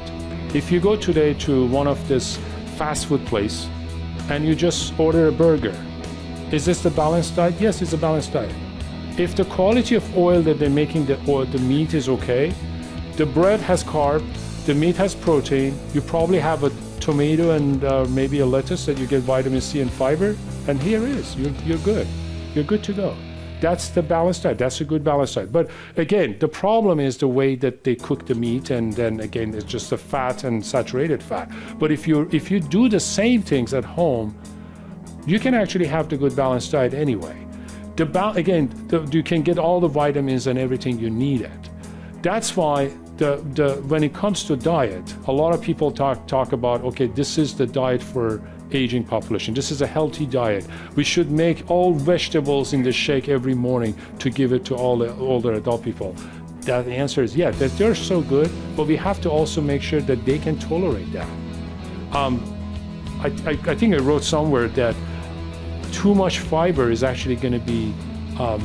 if you go today to one of this fast food place and you just order a burger, is this the balanced diet? Yes, it's a balanced diet. If the quality of oil that they're making the meat is okay, the bread has carb, the meat has protein, you probably have a tomato and maybe a lettuce that you get vitamin C and fiber, and here it is, you're good. You're good to go. That's the balanced diet. That's a good balanced diet. But again, the problem is the way that they cook the meat, and then again, it's just the fat and saturated fat. But if you do the same things at home, you can actually have the good balanced diet anyway. You can get all the vitamins and everything you need it. That's why when it comes to diet, a lot of people talk about, okay, this is the diet for aging population. This is a healthy diet. We should make all vegetables in the shake every morning to give it to all the older adult people. The answer is yeah, that they're so good, but we have to also make sure that they can tolerate that. I think I wrote somewhere that too much fiber is actually going to be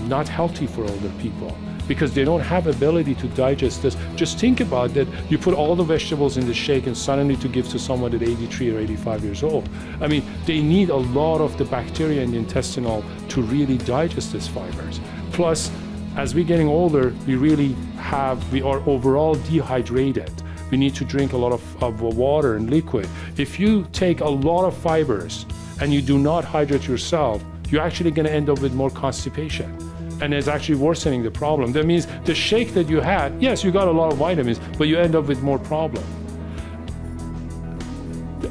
not healthy for older people. because they don't have ability to digest this. Just think about that. You put all the vegetables in the shake and suddenly to give to someone at 83 or 85 years old. I mean, they need a lot of the bacteria in the intestinal to really digest these fibers. Plus, as we're getting older, we are overall dehydrated. We need to drink a lot of water and liquid. If you take a lot of fibers and you do not hydrate yourself, you're actually going to end up with more constipation. And it's actually worsening the problem. That means the shake that you had, yes, you got a lot of vitamins, but you end up with more problem.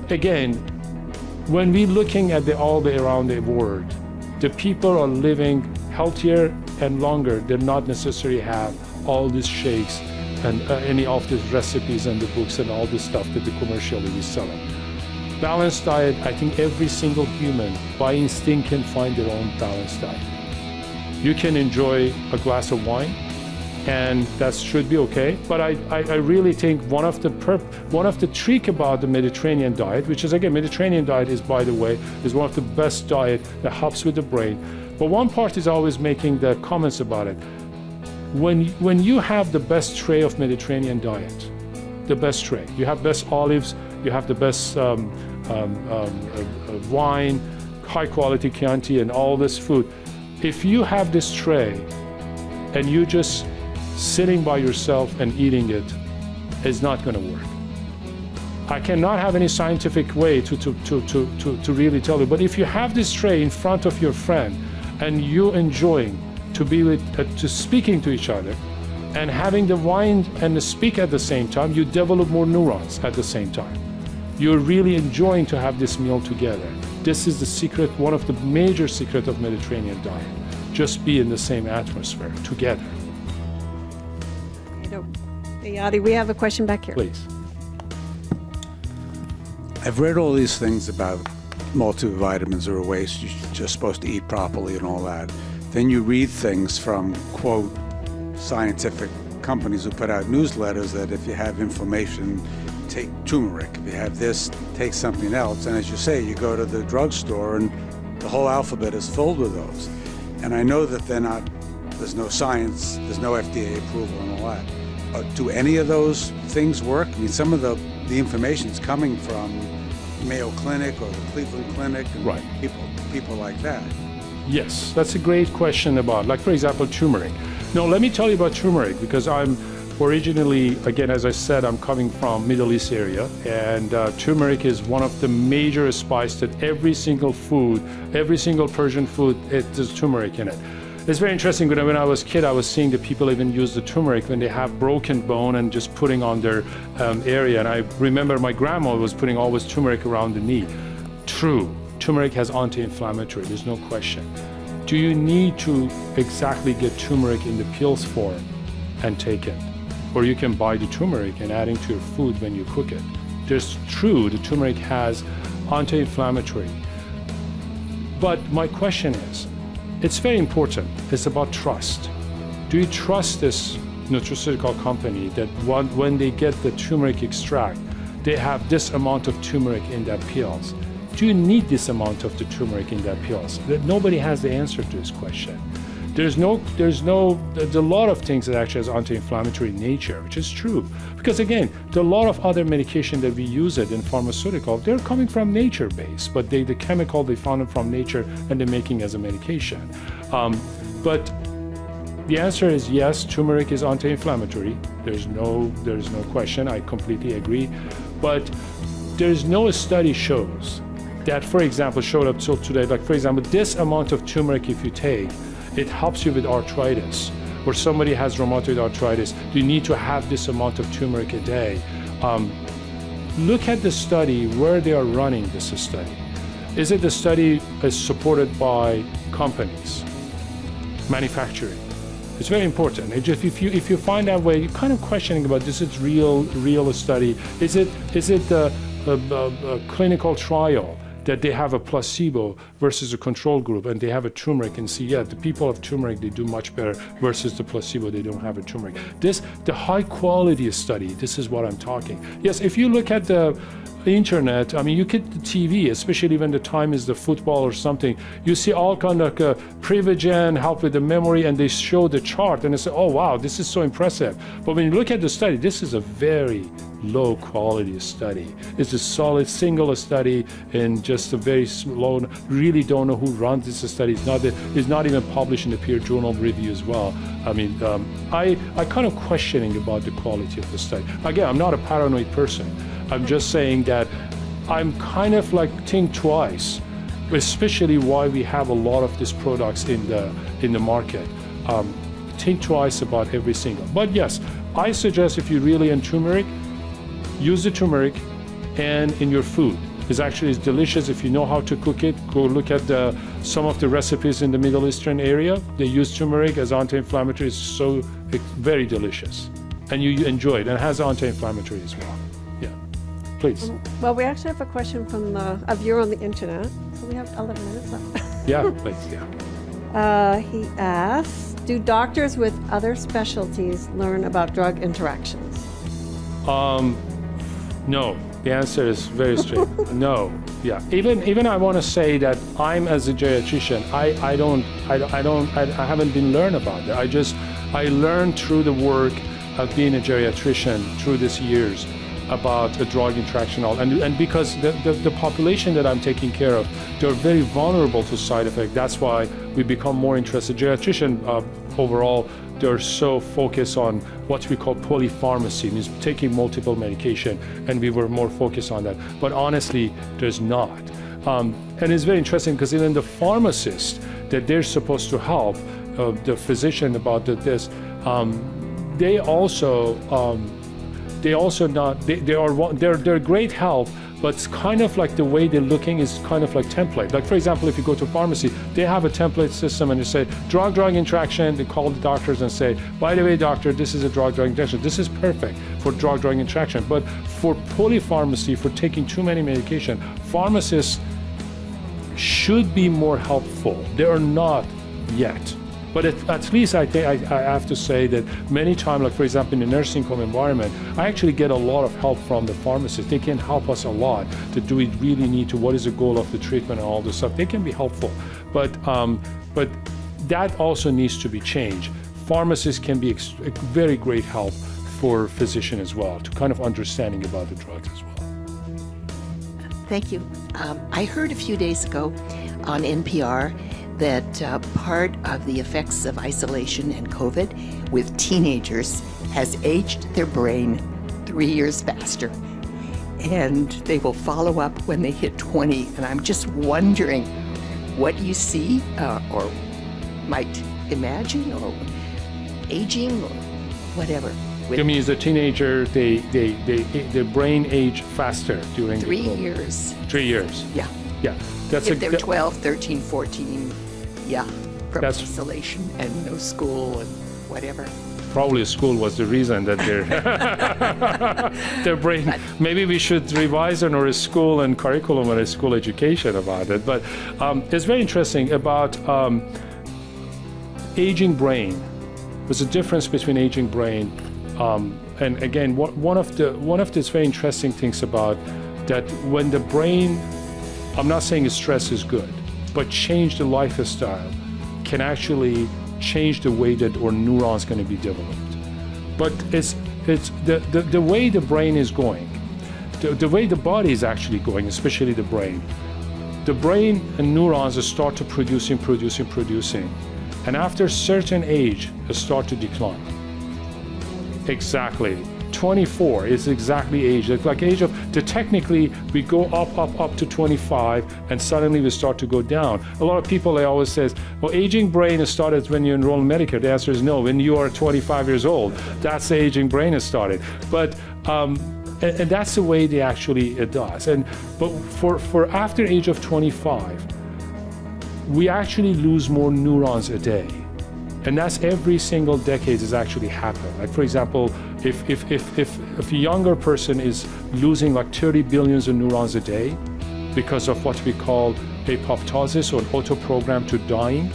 Again, when we're looking at all the around the world, the people are living healthier and longer. They not necessarily have all these shakes and any of these recipes and the books and all this stuff that the commercially is selling. Balanced diet, I think every single human by instinct can find their own balanced diet. You can enjoy a glass of wine, and that should be okay. But I really think one of the trick about the Mediterranean diet, which is again, Mediterranean diet is, by the way, is one of the best diet that helps with the brain. But one part is always making the comments about it. When you have the best tray of Mediterranean diet, the best tray, you have best olives, you have the best wine, high quality Chianti, and all this food. If you have this tray and you just sitting by yourself and eating it, it's not going to work. I cannot have any scientific way to really tell you, but if you have this tray in front of your friend and you enjoying to be with, to speaking to each other and having the wine and the speak at the same time, you develop more neurons at the same time. You're really enjoying to have this meal together. This is the secret, one of the major secrets of Mediterranean diet. Just be in the same atmosphere together. Ayati, we have a question back here. Please. I've read all these things about multivitamins are a waste, you're just supposed to eat properly and all that. Then you read things from, quote, scientific companies who put out newsletters that if you have inflammation, take turmeric. If you have this, take something else. And as you say, you go to the drugstore and the whole alphabet is filled with those. And I know that there's no science, there's no FDA approval and all that. Do any of those things work? I mean, some of the information's coming from Mayo Clinic or the Cleveland Clinic and right. people like that. Yes, that's a great question about, like for example, turmeric. Now, let me tell you about turmeric because I'm originally, again, as I said, I'm coming from Middle East area, and turmeric is one of the major spices that every single food, every single Persian food, there's turmeric in it. It's very interesting. When I was a kid, I was seeing that people even use the turmeric when they have broken bone and just putting on their area. And I remember my grandma was putting always turmeric around the knee. True, turmeric has anti-inflammatory, there's no question. Do you need to exactly get turmeric in the pills form and take it? Or you can buy the turmeric and add into your food when you cook it. There's true, the turmeric has anti-inflammatory. But my question is, it's very important. It's about trust. Do you trust this nutraceutical company that when they get the turmeric extract, they have this amount of turmeric in their pills? Do you need this amount of the turmeric in their pills? Nobody has the answer to this question. There's a lot of things that actually has anti-inflammatory nature, which is true. Because again, there are a lot of other medication that we use it in pharmaceutical, they're coming from nature based, but the chemical, they found it from nature and they're making as a medication. But the answer is yes, turmeric is anti-inflammatory. There's no question, I completely agree. But there's no study shows that, for example, showed up till today, like for example, this amount of turmeric if you take, it helps you with arthritis, or somebody has rheumatoid arthritis, you need to have this amount of turmeric a day. Look at the study where they are running this study. Is it the study is supported by companies, manufacturing? It's very important. If you find that way, you're kind of questioning about this is real study. Is it a clinical trial that they have a placebo versus a control group, and they have a turmeric and see, yeah, the people of turmeric, they do much better versus the placebo, they don't have a turmeric. The high quality study, this is what I'm talking. Yes, if you look at internet, I mean, you get the TV, especially when the time is the football or something, you see all kind of Privigen, help with the memory, and they show the chart, and they say, oh wow, this is so impressive. But when you look at the study, this is a very low quality study. It's a solid single study in just a very slow, really don't know who runs this study. It's not even published in the peer journal review as well. I mean, I kind of questioning about the quality of the study. Again, I'm not a paranoid person. I'm just saying that I'm kind of like think twice, especially why we have a lot of these products in the market. Think twice about every single. But yes, I suggest if you're really in turmeric, use the turmeric and in your food. It's delicious if you know how to cook it. Go look at some of the recipes in the Middle Eastern area. They use turmeric as anti-inflammatory. It's very delicious. And you enjoy it. And it has anti-inflammatory as well. Yeah, please. Well, we actually have a question from a viewer on the internet. So we have 11 minutes left. Yeah, please, yeah. He asks, do doctors with other specialties learn about drug interactions? No. The answer is very straight. No. Yeah. Even I want to say that I'm as a geriatrician, I haven't been learned about that. I learned through the work of being a geriatrician through these years about a drug interaction, and because the population that I'm taking care of, they're very vulnerable to side effects. That's why we become more interested. Geriatrician overall, they're so focused on what we call polypharmacy, means taking multiple medication, and we were more focused on that. But honestly, there's not. And it's very interesting because even the pharmacist that they're supposed to help, the physician about this, they're great help, but it's kind of like the way they're looking is kind of like template. Like for example, if you go to pharmacy, they have a template system and they say drug interaction. They call the doctors and say, by the way, doctor, this is a drug interaction. This is perfect for drug interaction. But for polypharmacy, for taking too many medication, pharmacists should be more helpful. They are not yet. But at least I think I have to say that many times, like for example, in the nursing home environment, I actually get a lot of help from the pharmacists. They can help us a lot. Do we really need to? What is the goal of the treatment and all this stuff? They can be helpful, but that also needs to be changed. Pharmacists can be a very great help for physicians as well, to kind of understanding about the drugs as well. Thank you. I heard a few days ago on NPR that part of the effects of isolation and COVID with teenagers has aged their brain 3 years faster. And they will follow up when they hit 20. And I'm just wondering what you see or might imagine or aging or whatever. You mean as a teenager, their brain age faster during 3 years. 3 years. Yeah. Yeah. If they're 12, 13, 14, yeah, from That's- isolation and no school and whatever. Probably school was the reason that their brain. Maybe we should revise on our school and curriculum and school education about it. But it's very interesting about aging brain. There's a difference between aging brain, and again, one of the very interesting things about that when the brain. I'm not saying stress is good, but change the lifestyle can actually change the way that our neurons going to be developed. But it's the way the brain is going, the way the body is actually going, especially the brain. The brain and neurons start to producing, and after a certain age, they start to decline. Exactly. 24 is exactly age. It's like age of technically we go up to 25 and suddenly we start to go down. A lot of people, they always says, well, aging brain started when you enroll in Medicare. The answer is no. When you are 25 years old, that's the aging brain has started. But and that's the way they actually it does. But for after age of 25, we actually lose more neurons a day. And that's every single decade has actually happened. Like for example, if a younger person is losing like 30 billions of neurons a day because of what we call apoptosis or auto-program to dying,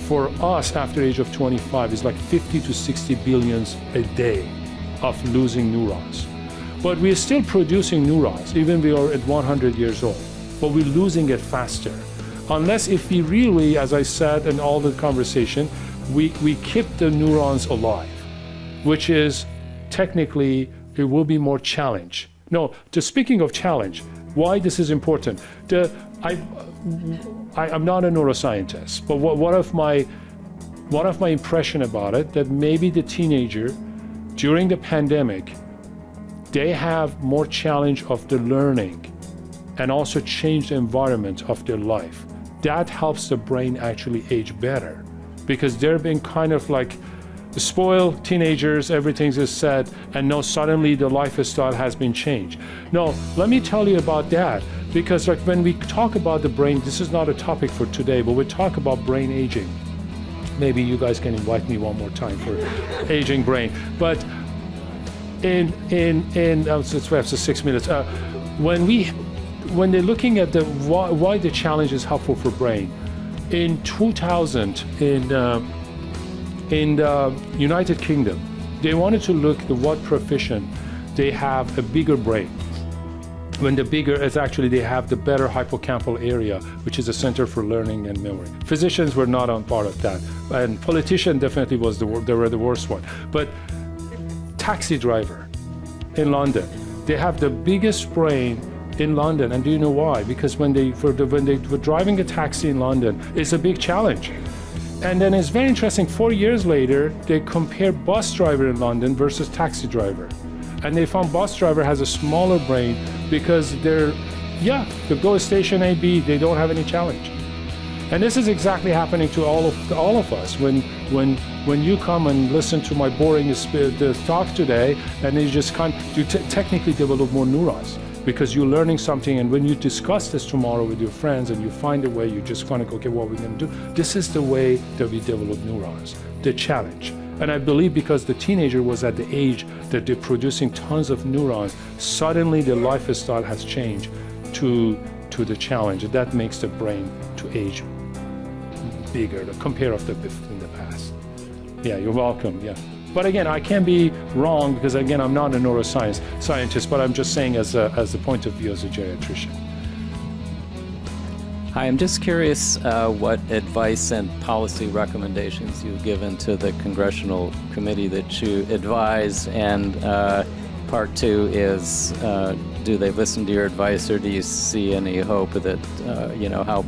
for us after age of 25 is like 50 to 60 billions a day of losing neurons. But we're still producing neurons, even we are at 100 years old, but we're losing it faster. Unless if we really, as I said in all the conversation, we keep the neurons alive, which is technically, it will be more challenge. No, just speaking of challenge, why this is important. I'm not a neuroscientist, but one of my impression about it, that maybe the teenager during the pandemic, they have more challenge of the learning and also change the environment of their life. That helps the brain actually age better, because they're being kind of like spoiled teenagers, everything is said, and now suddenly the lifestyle has been changed. No, let me tell you about that, because like when we talk about the brain, this is not a topic for today, but we talk about brain aging. Maybe you guys can invite me one more time for aging brain. But since we have 6 minutes, when they're looking at why the challenge is helpful for brain, in 2000 in the United Kingdom, they wanted to look at what profession they have a bigger brain. When the bigger is actually they have the better hippocampal area, which is a center for learning and memory. Physicians were not on part of that, and politician definitely was they were the worst one. But taxi driver in London, they have the biggest brain in London, and do you know why? Because when they were driving a taxi in London, it's a big challenge. And then it's very interesting, 4 years later, they compare bus driver in London versus taxi driver. And they found bus driver has a smaller brain because they go to station A, B, they don't have any challenge. And this is exactly happening to all of us. When you come and listen to my boring talk today, and you just can't, you technically develop more neurons, because you're learning something, and when you discuss this tomorrow with your friends and you find a way, you just kind of go, okay, what are we going to do? This is the way that we develop neurons, the challenge. And I believe because the teenager was at the age that they're producing tons of neurons, suddenly the lifestyle has changed to the challenge. And that makes the brain to age bigger, the compare of in the past. Yeah, you're welcome, yeah. But again, I can be wrong, because again, I'm not a neuroscientist, but I'm just saying as a point of view as a geriatrician. Hi, I'm just curious what advice and policy recommendations you've given to the congressional committee that you advise, and part two is, do they listen to your advice, or do you see any hope that, how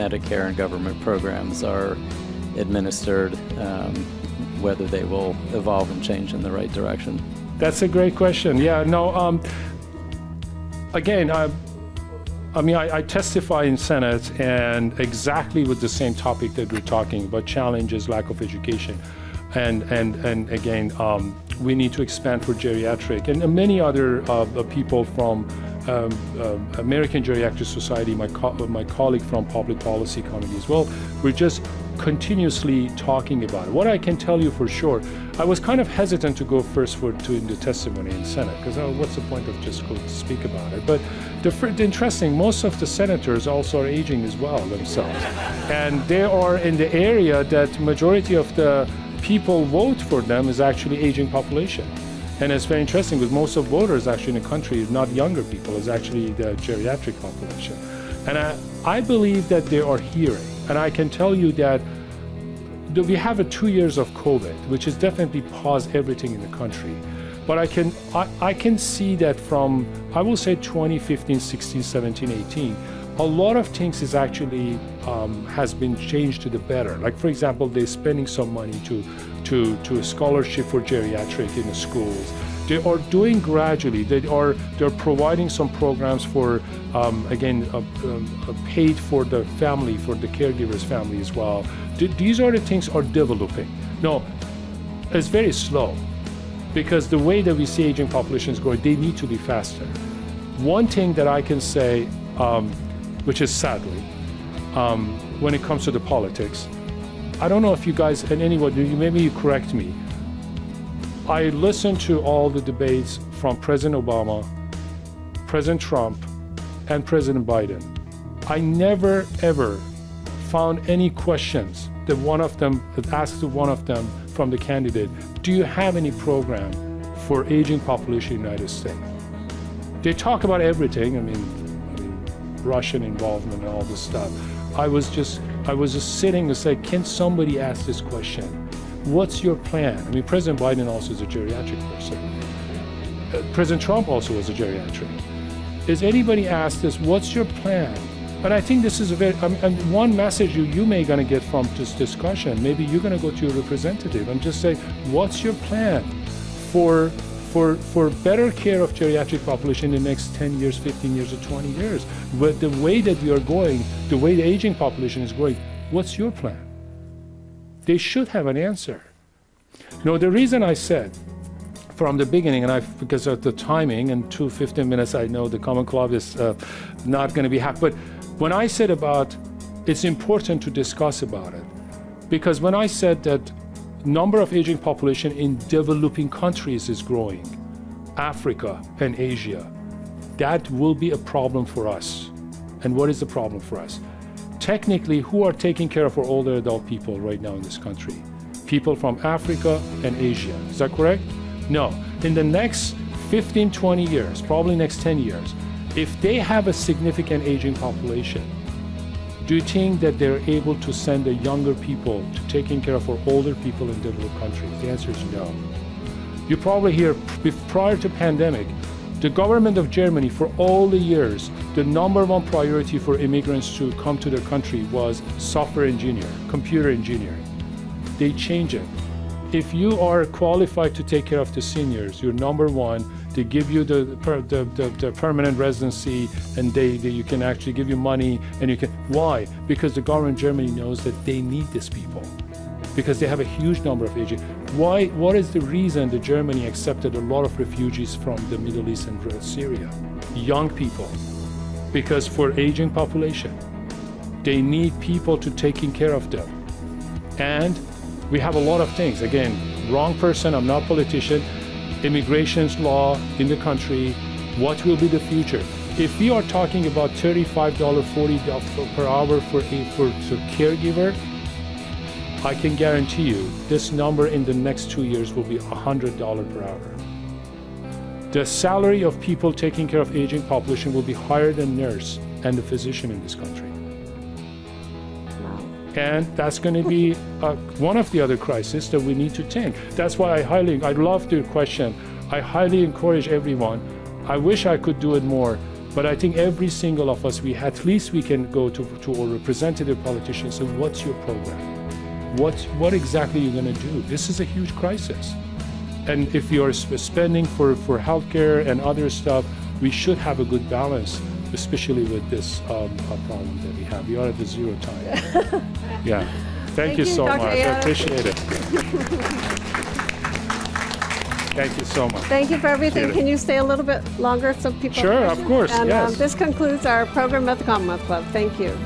Medicare and government programs are administered, whether they will evolve and change in the right direction? That's a great question. Yeah, no, again, I testify in Senate, and exactly with the same topic that we're talking about, challenges, lack of education. And again, we need to expand for geriatric, and many other people from American Geriatric Society, my colleague from Public Policy Committee as well, we're just continuously talking about it. What I can tell you for sure, I was kind of hesitant to go first in the testimony in Senate, because what's the point of just go to speak about it? But the interesting, most of the senators also are aging as well themselves, and they are in the area that majority of the people vote for them is actually aging population. And it's very interesting, because most of voters actually in the country is not younger people, it's actually the geriatric population. And I believe that they are hearing. And I can tell you that we have 2 years of COVID, which has definitely paused everything in the country. But I can see that from, I will say 2015, 16, 17, 18, a lot of things is actually has been changed to the better. Like, for example, they're spending some money to a scholarship for geriatric in the schools. They are doing gradually. They're providing some programs for paid for the family, for the caregiver's family as well. These are the things are developing. No, it's very slow, because the way that we see aging populations growing, they need to be faster. One thing that I can say, which is sadly, when it comes to the politics, I don't know if you guys, and anyone, maybe you correct me, I listened to all the debates from President Obama, President Trump, and President Biden. I never ever found any questions that asked one of them from the candidate, do you have any program for aging population in the United States? They talk about everything. I mean, Russian involvement and all this stuff. I was just sitting and say, can somebody ask this question? What's your plan? I mean, President Biden also is a geriatric person. President Trump also was a geriatric. Is anybody asked this, what's your plan? And I think this is a very, one message you may gonna get from this discussion, maybe you're gonna go to your representative and just say, what's your plan for better care of geriatric population in the next 10 years, 15 years, or 20 years? But the way that we are going, the way the aging population is growing, what's your plan? They should have an answer. No, the reason I said from the beginning, and because of the timing, and 15 minutes, I know the Common Club is not going to be happy, but when I said about it's important to discuss about it, because when I said that number of aging population in developing countries is growing, Africa and Asia, that will be a problem for us. And what is the problem for us? Technically, who are taking care of our older adult people right now in this country? People from Africa and Asia. Is that correct? No. In the next 15, 20 years, probably next 10 years, if they have a significant aging population, do you think that they're able to send the younger people to taking care of our older people in developed countries? The answer is no. You probably hear prior to pandemic, the government of Germany for all the years, the number one priority for immigrants to come to their country was software engineer, computer engineering. They change it. If you are qualified to take care of the seniors, you're number one. They give you the permanent residency, and you can actually give you money, and you can. Why? Because the government of Germany knows that they need these people, because they have a huge number of aging. Why? What is the reason that Germany accepted a lot of refugees from the Middle East and Syria? Young people, because for aging population, they need people to taking care of them, and we have a lot of things. Again, wrong person, I'm not a politician. Immigration's law in the country, what will be the future? If we are talking about $35, $40 per hour for caregiver, I can guarantee you this number in the next 2 years will be $100 per hour. The salary of people taking care of aging population will be higher than nurse and the physician in this country. And that's going to be one of the other crises that we need to think. That's why I love the question. I highly encourage everyone. I wish I could do it more, but I think every single of us, at least we can go to our representative politicians and say, what's your program? What exactly are you going to do? This is a huge crisis. And if you're spending for healthcare and other stuff, we should have a good balance, especially with this problem that we have. We are at the zero time. Yeah. Thank you so Dr. much. I Ayati. appreciate it. Thank you so much. Thank you for everything. Appreciate it. Can you stay a little bit longer so people? Sure, of course, And yes. this concludes our program at the Commonwealth Club. Thank you.